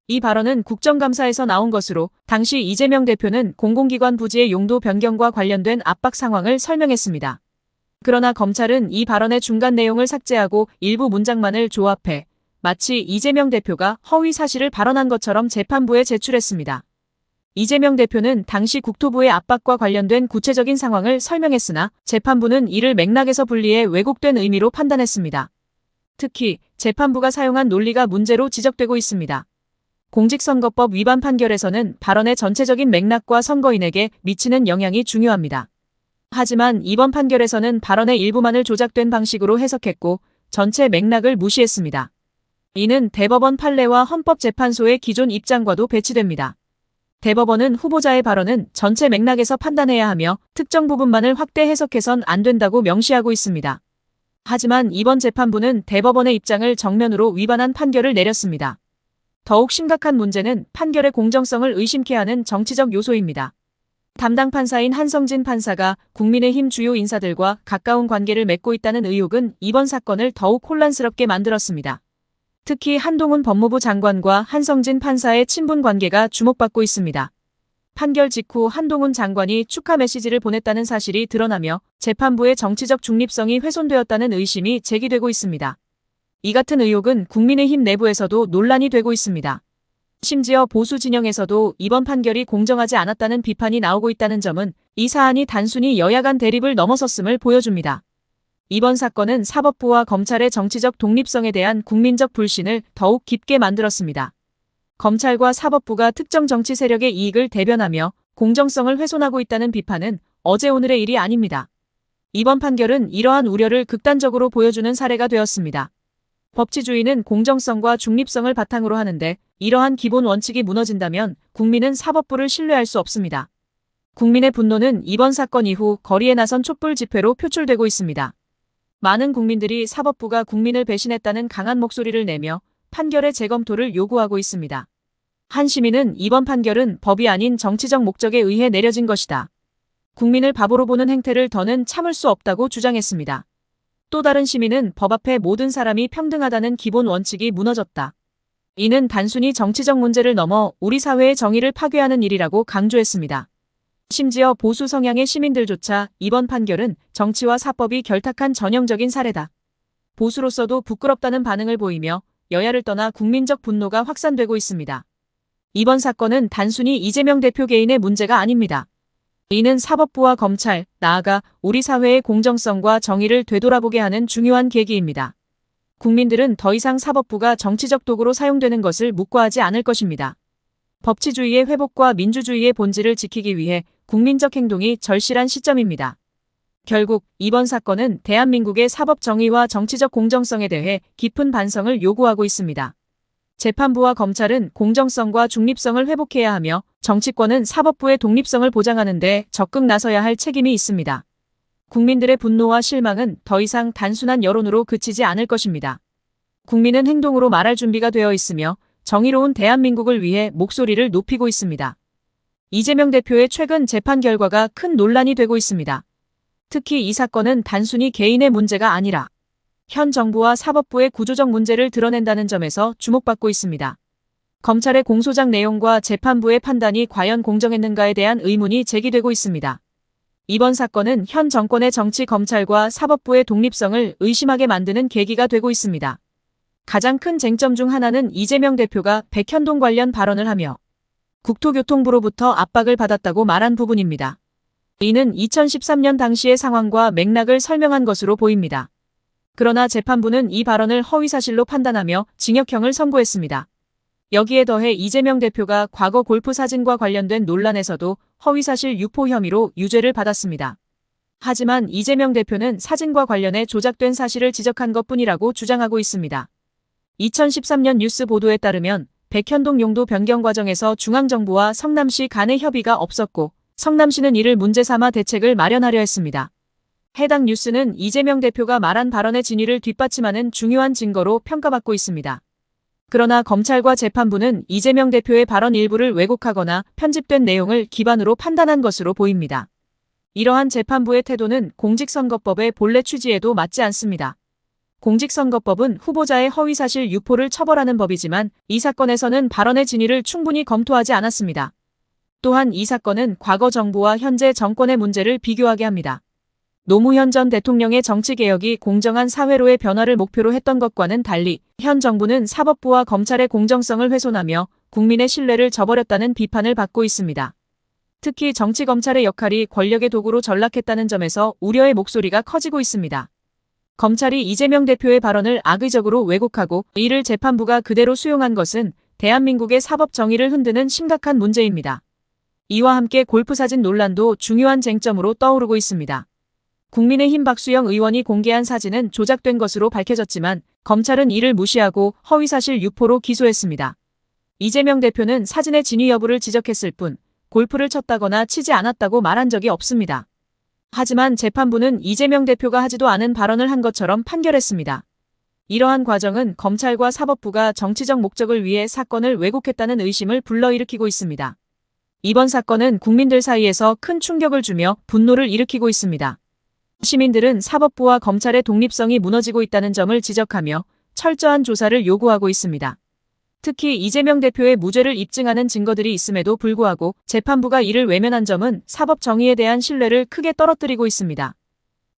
이 발언은 국정감사에서 나온 것으로 당시 이재명 대표는 공공기관 부지의 용도 변경과 관련된 압박 상황을 설명했습니다. 그러나 검찰은 이 발언의 중간 내용을 삭제하고 일부 문장만을 조합해 마치 이재명 대표가 허위 사실을 발언한 것처럼 재판부에 제출했습니다. 이재명 대표는 당시 국토부의 압박과 관련된 구체적인 상황을 설명했으나 재판부는 이를 맥락에서 분리해 왜곡된 의미로 판단했습니다. 특히 재판부가 사용한 논리가 문제로 지적되고 있습니다. 공직선거법 위반 판결에서는 발언의 전체적인 맥락과 선거인에게 미치는 영향이 중요합니다. 하지만 이번 판결에서는 발언의 일부만을 조작된 방식으로 해석했고 전체 맥락을 무시했습니다. 이는 대법원 판례와 헌법재판소의 기존 입장과도 배치됩니다. 대법원은 후보자의 발언은 전체 맥락에서 판단해야 하며 특정 부분만을 확대 해석해선 안 된다고 명시하고 있습니다. 하지만 이번 재판부는 대법원의 입장을 정면으로 위반한 판결을 내렸습니다. 더욱 심각한 문제는 판결의 공정성을 의심케 하는 정치적 요소입니다. 담당 판사인 한성진 판사가 국민의힘 주요 인사들과 가까운 관계를 맺고 있다는 의혹은 이번 사건을 더욱 혼란스럽게 만들었습니다. 특히 한동훈 법무부 장관과 한성진 판사의 친분 관계가 주목받고 있습니다. 판결 직후 한동훈 장관이 축하 메시지를 보냈다는 사실이 드러나며 재판부의 정치적 중립성이 훼손되었다는 의심이 제기되고 있습니다. 이 같은 의혹은 국민의힘 내부에서도 논란이 되고 있습니다. 심지어 보수 진영에서도 이번 판결이 공정하지 않았다는 비판이 나오고 있다는 점은 이 사안이 단순히 여야 간 대립을 넘어섰음을 보여줍니다. 이번 사건은 사법부와 검찰의 정치적 독립성에 대한 국민적 불신을 더욱 깊게 만들었습니다. 검찰과 사법부가 특정 정치 세력의 이익을 대변하며 공정성을 훼손하고 있다는 비판은 어제 오늘의 일이 아닙니다. 이번 판결은 이러한 우려를 극단적으로 보여주는 사례가 되었습니다. 법치주의는 공정성과 중립성을 바탕으로 하는데 이러한 기본 원칙이 무너진다면 국민은 사법부를 신뢰할 수 없습니다. 국민의 분노는 이번 사건 이후 거리에 나선 촛불 집회로 표출되고 있습니다. 많은 국민들이 사법부가 국민을 배신했다는 강한 목소리를 내며 판결의 재검토를 요구하고 있습니다. 한 시민은 이번 판결은 법이 아닌 정치적 목적에 의해 내려진 것이다. 국민을 바보로 보는 행태를 더는 참을 수 없다고 주장했습니다. 또 다른 시민은 법 앞에 모든 사람이 평등하다는 기본 원칙이 무너졌다. 이는 단순히 정치적 문제를 넘어 우리 사회의 정의를 파괴하는 일이라고 강조했습니다. 심지어 보수 성향의 시민들조차 이번 판결은 정치와 사법이 결탁한 전형적인 사례다. 보수로서도 부끄럽다는 반응을 보이며 여야를 떠나 국민적 분노가 확산되고 있습니다. 이번 사건은 단순히 이재명 대표 개인의 문제가 아닙니다. 이는 사법부와 검찰, 나아가 우리 사회의 공정성과 정의를 되돌아보게 하는 중요한 계기입니다. 국민들은 더 이상 사법부가 정치적 도구로 사용되는 것을 묵과하지 않을 것입니다. 법치주의의 회복과 민주주의의 본질을 지키기 위해 국민적 행동이 절실한 시점입니다. 결국 이번 사건은 대한민국의 사법 정의와 정치적 공정성에 대해 깊은 반성을 요구하고 있습니다. 재판부와 검찰은 공정성과 중립성을 회복해야 하며 정치권은 사법부의 독립성을 보장하는 데 적극 나서야 할 책임이 있습니다. 국민들의 분노와 실망은 더 이상 단순한 여론으로 그치지 않을 것입니다. 국민은 행동으로 말할 준비가 되어 있으며 정의로운 대한민국을 위해 목소리를 높이고 있습니다. 이재명 대표의 최근 재판 결과가 큰 논란이 되고 있습니다. 특히 이 사건은 단순히 개인의 문제가 아니라 현 정부와 사법부의 구조적 문제를 드러낸다는 점에서 주목받고 있습니다. 검찰의 공소장 내용과 재판부의 판단이 과연 공정했는가에 대한 의문이 제기되고 있습니다. 이번 사건은 현 정권의 정치 검찰과 사법부의 독립성을 의심하게 만드는 계기가 되고 있습니다. 가장 큰 쟁점 중 하나는 이재명 대표가 백현동 관련 발언을 하며 국토교통부로부터 압박을 받았다고 말한 부분입니다. 이는 2013년 당시의 상황과 맥락을 설명한 것으로 보입니다. 그러나 재판부는 이 발언을 허위사실로 판단하며 징역형을 선고했습니다. 여기에 더해 이재명 대표가 과거 골프 사진과 관련된 논란에서도 허위사실 유포 혐의로 유죄를 받았습니다. 하지만 이재명 대표는 사진과 관련해 조작된 사실을 지적한 것뿐이라고 주장하고 있습니다. 2013년 뉴스 보도에 따르면 백현동 용도 변경 과정에서 중앙정부와 성남시 간의 협의가 없었고 성남시는 이를 문제 삼아 대책을 마련하려 했습니다. 해당 뉴스는 이재명 대표가 말한 발언의 진위를 뒷받침하는 중요한 증거로 평가받고 있습니다. 그러나 검찰과 재판부는 이재명 대표의 발언 일부를 왜곡하거나 편집된 내용을 기반으로 판단한 것으로 보입니다. 이러한 재판부의 태도는 공직선거법의 본래 취지에도 맞지 않습니다. 공직선거법은 후보자의 허위사실 유포를 처벌하는 법이지만 이 사건에서는 발언의 진위를 충분히 검토하지 않았습니다. 또한 이 사건은 과거 정부와 현재 정권의 문제를 비교하게 합니다. 노무현 전 대통령의 정치개혁이 공정한 사회로의 변화를 목표로 했던 것과는 달리 현 정부는 사법부와 검찰의 공정성을 훼손하며 국민의 신뢰를 저버렸다는 비판을 받고 있습니다. 특히 정치검찰의 역할이 권력의 도구로 전락했다는 점에서 우려의 목소리가 커지고 있습니다. 검찰이 이재명 대표의 발언을 악의적으로 왜곡하고 이를 재판부가 그대로 수용한 것은 대한민국의 사법 정의를 흔드는 심각한 문제입니다. 이와 함께 골프사진 논란도 중요한 쟁점으로 떠오르고 있습니다. 국민의힘 박수영 의원이 공개한 사진은 조작된 것으로 밝혀졌지만 검찰은 이를 무시하고 허위사실 유포로 기소했습니다. 이재명 대표는 사진의 진위 여부를 지적했을 뿐 골프를 쳤다거나 치지 않았다고 말한 적이 없습니다. 하지만 재판부는 이재명 대표가 하지도 않은 발언을 한 것처럼 판결했습니다. 이러한 과정은 검찰과 사법부가 정치적 목적을 위해 사건을 왜곡했다는 의심을 불러일으키고 있습니다. 이번 사건은 국민들 사이에서 큰 충격을 주며 분노를 일으키고 있습니다. 시민들은 사법부와 검찰의 독립성이 무너지고 있다는 점을 지적하며 철저한 조사를 요구하고 있습니다. 특히 이재명 대표의 무죄를 입증하는 증거들이 있음에도 불구하고 재판부가 이를 외면한 점은 사법 정의에 대한 신뢰를 크게 떨어뜨리고 있습니다.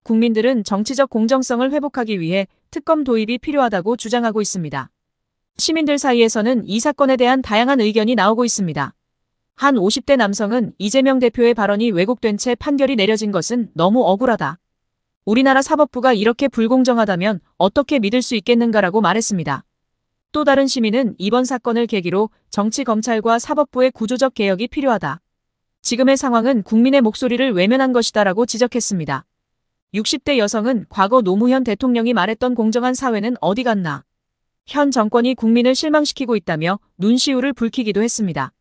국민들은 정치적 공정성을 회복하기 위해 특검 도입이 필요하다고 주장하고 있습니다. 시민들 사이에서는 이 사건에 대한 다양한 의견이 나오고 있습니다. 한 50대 남성은 이재명 대표의 발언이 왜곡된 채 판결이 내려진 것은 너무 억울하다. 우리나라 사법부가 이렇게 불공정하다면 어떻게 믿을 수 있겠는가라고 말했습니다. 또 다른 시민은 이번 사건을 계기로 정치 검찰과 사법부의 구조적 개혁이 필요하다. 지금의 상황은 국민의 목소리를 외면한 것이다라고 지적했습니다. 60대 여성은 과거 노무현 대통령이 말했던 공정한 사회는 어디 갔나. 현 정권이 국민을 실망시키고 있다며 눈시울을 붉히기도 했습니다.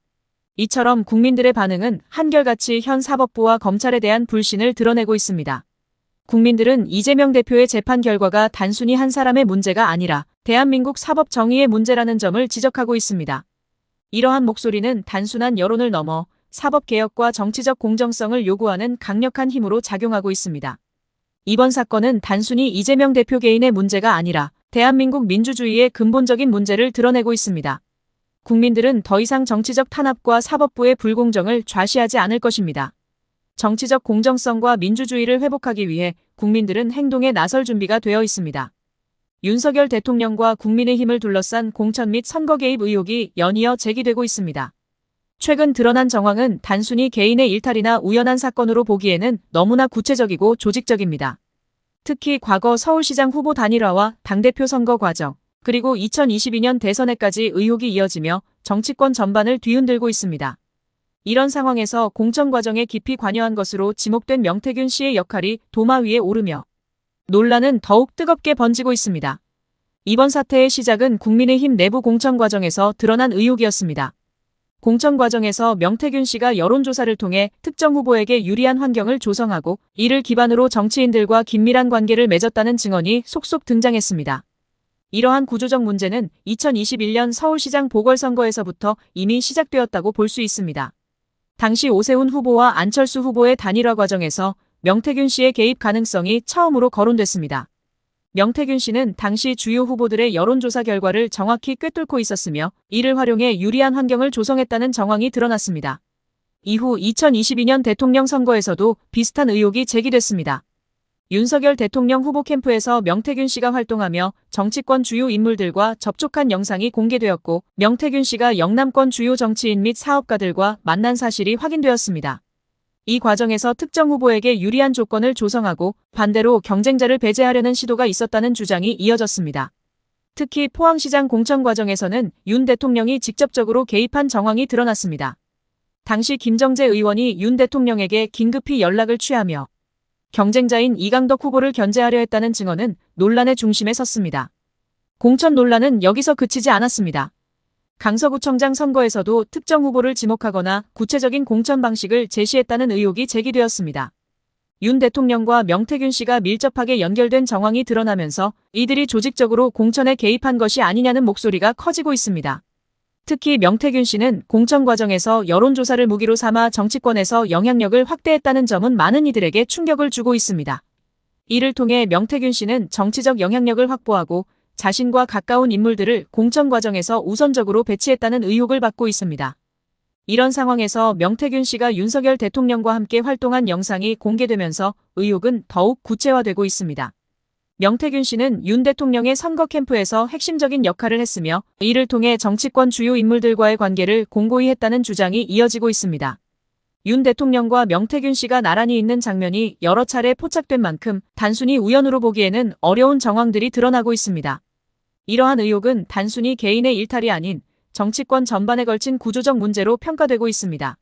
이처럼 국민들의 반응은 한결같이 현 사법부와 검찰에 대한 불신을 드러내고 있습니다. 국민들은 이재명 대표의 재판 결과가 단순히 한 사람의 문제가 아니라 대한민국 사법 정의의 문제라는 점을 지적하고 있습니다. 이러한 목소리는 단순한 여론을 넘어 사법개혁과 정치적 공정성을 요구하는 강력한 힘으로 작용하고 있습니다. 이번 사건은 단순히 이재명 대표 개인의 문제가 아니라 대한민국 민주주의의 근본적인 문제를 드러내고 있습니다. 국민들은 더 이상 정치적 탄압과 사법부의 불공정을 좌시하지 않을 것입니다. 정치적 공정성과 민주주의를 회복하기 위해 국민들은 행동에 나설 준비가 되어 있습니다. 윤석열 대통령과 국민의힘을 둘러싼 공천 및 선거 개입 의혹이 연이어 제기되고 있습니다. 최근 드러난 정황은 단순히 개인의 일탈이나 우연한 사건으로 보기에는 너무나 구체적이고 조직적입니다. 특히 과거 서울시장 후보 단일화와 당대표 선거 과정, 그리고 2022년 대선에까지 의혹이 이어지며 정치권 전반을 뒤흔들고 있습니다. 이런 상황에서 공천 과정에 깊이 관여한 것으로 지목된 명태균 씨의 역할이 도마 위에 오르며 논란은 더욱 뜨겁게 번지고 있습니다. 이번 사태의 시작은 국민의힘 내부 공천 과정에서 드러난 의혹이었습니다. 공천 과정에서 명태균 씨가 여론조사를 통해 특정 후보에게 유리한 환경을 조성하고 이를 기반으로 정치인들과 긴밀한 관계를 맺었다는 증언이 속속 등장했습니다. 이러한 구조적 문제는 2021년 서울시장 보궐선거에서부터 이미 시작되었다고 볼 수 있습니다. 당시 오세훈 후보와 안철수 후보의 단일화 과정에서 명태균 씨의 개입 가능성이 처음으로 거론됐습니다. 명태균 씨는 당시 주요 후보들의 여론조사 결과를 정확히 꿰뚫고 있었으며 이를 활용해 유리한 환경을 조성했다는 정황이 드러났습니다. 이후 2022년 대통령 선거에서도 비슷한 의혹이 제기됐습니다. 윤석열 대통령 후보 캠프에서 명태균 씨가 활동하며 정치권 주요 인물들과 접촉한 영상이 공개되었고 명태균 씨가 영남권 주요 정치인 및 사업가들과 만난 사실이 확인되었습니다. 이 과정에서 특정 후보에게 유리한 조건을 조성하고 반대로 경쟁자를 배제하려는 시도가 있었다는 주장이 이어졌습니다. 특히 포항시장 공천 과정에서는 윤 대통령이 직접적으로 개입한 정황이 드러났습니다. 당시 김정재 의원이 윤 대통령에게 긴급히 연락을 취하며 경쟁자인 이강덕 후보를 견제하려 했다는 증언은 논란의 중심에 섰습니다. 공천 논란은 여기서 그치지 않았습니다. 강서구청장 선거에서도 특정 후보를 지목하거나 구체적인 공천 방식을 제시했다는 의혹이 제기되었습니다. 윤 대통령과 명태균 씨가 밀접하게 연결된 정황이 드러나면서 이들이 조직적으로 공천에 개입한 것이 아니냐는 목소리가 커지고 있습니다. 특히 명태균 씨는 공천 과정에서 여론조사를 무기로 삼아 정치권에서 영향력을 확대했다는 점은 많은 이들에게 충격을 주고 있습니다. 이를 통해 명태균 씨는 정치적 영향력을 확보하고 자신과 가까운 인물들을 공천 과정에서 우선적으로 배치했다는 의혹을 받고 있습니다. 이런 상황에서 명태균 씨가 윤석열 대통령과 함께 활동한 영상이 공개되면서 의혹은 더욱 구체화되고 있습니다. 명태균 씨는 윤 대통령의 선거 캠프에서 핵심적인 역할을 했으며 이를 통해 정치권 주요 인물들과의 관계를 공고히 했다는 주장이 이어지고 있습니다. 윤 대통령과 명태균 씨가 나란히 있는 장면이 여러 차례 포착된 만큼 단순히 우연으로 보기에는 어려운 정황들이 드러나고 있습니다. 이러한 의혹은 단순히 개인의 일탈이 아닌 정치권 전반에 걸친 구조적 문제로 평가되고 있습니다.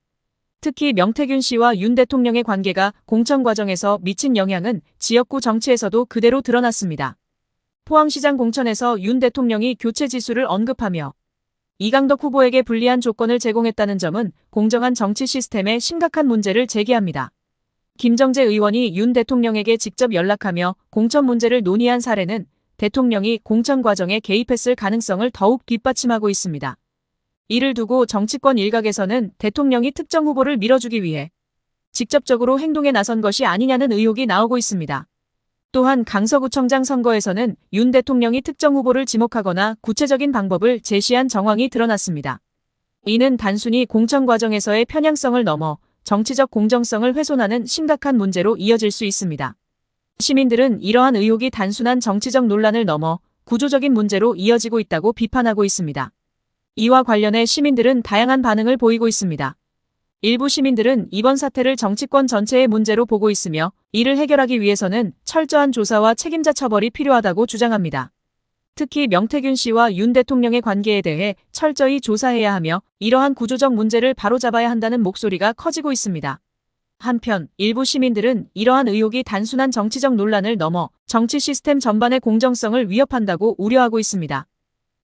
특히 명태균 씨와 윤 대통령의 관계가 공천 과정에서 미친 영향은 지역구 정치에서도 그대로 드러났습니다. 포항시장 공천에서 윤 대통령이 교체 지수를 언급하며 이강덕 후보에게 불리한 조건을 제공했다는 점은 공정한 정치 시스템에 심각한 문제를 제기합니다. 김정재 의원이 윤 대통령에게 직접 연락하며 공천 문제를 논의한 사례는 대통령이 공천 과정에 개입했을 가능성을 더욱 뒷받침하고 있습니다. 이를 두고 정치권 일각에서는 대통령이 특정 후보를 밀어주기 위해 직접적으로 행동에 나선 것이 아니냐는 의혹이 나오고 있습니다. 또한 강서구청장 선거에서는 윤 대통령이 특정 후보를 지목하거나 구체적인 방법을 제시한 정황이 드러났습니다. 이는 단순히 공천 과정에서의 편향성을 넘어 정치적 공정성을 훼손하는 심각한 문제로 이어질 수 있습니다. 시민들은 이러한 의혹이 단순한 정치적 논란을 넘어 구조적인 문제로 이어지고 있다고 비판하고 있습니다. 이와 관련해 시민들은 다양한 반응을 보이고 있습니다. 일부 시민들은 이번 사태를 정치권 전체의 문제로 보고 있으며 이를 해결하기 위해서는 철저한 조사와 책임자 처벌이 필요하다고 주장합니다. 특히 명태균 씨와 윤 대통령의 관계에 대해 철저히 조사해야 하며 이러한 구조적 문제를 바로잡아야 한다는 목소리가 커지고 있습니다. 한편 일부 시민들은 이러한 의혹이 단순한 정치적 논란을 넘어 정치 시스템 전반의 공정성을 위협한다고 우려하고 있습니다.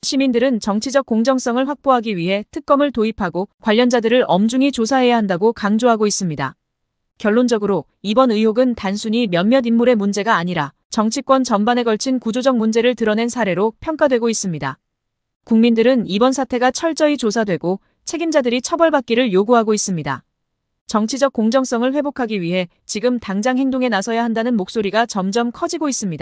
시민들은 정치적 공정성을 확보하기 위해 특검을 도입하고 관련자들을 엄중히 조사해야 한다고 강조하고 있습니다. 결론적으로 이번 의혹은 단순히 몇몇 인물의 문제가 아니라 정치권 전반에 걸친 구조적 문제를 드러낸 사례로 평가되고 있습니다. 국민들은 이번 사태가 철저히 조사되고 책임자들이 처벌받기를 요구하고 있습니다. 정치적 공정성을 회복하기 위해 지금 당장 행동에 나서야 한다는 목소리가 점점 커지고 있습니다.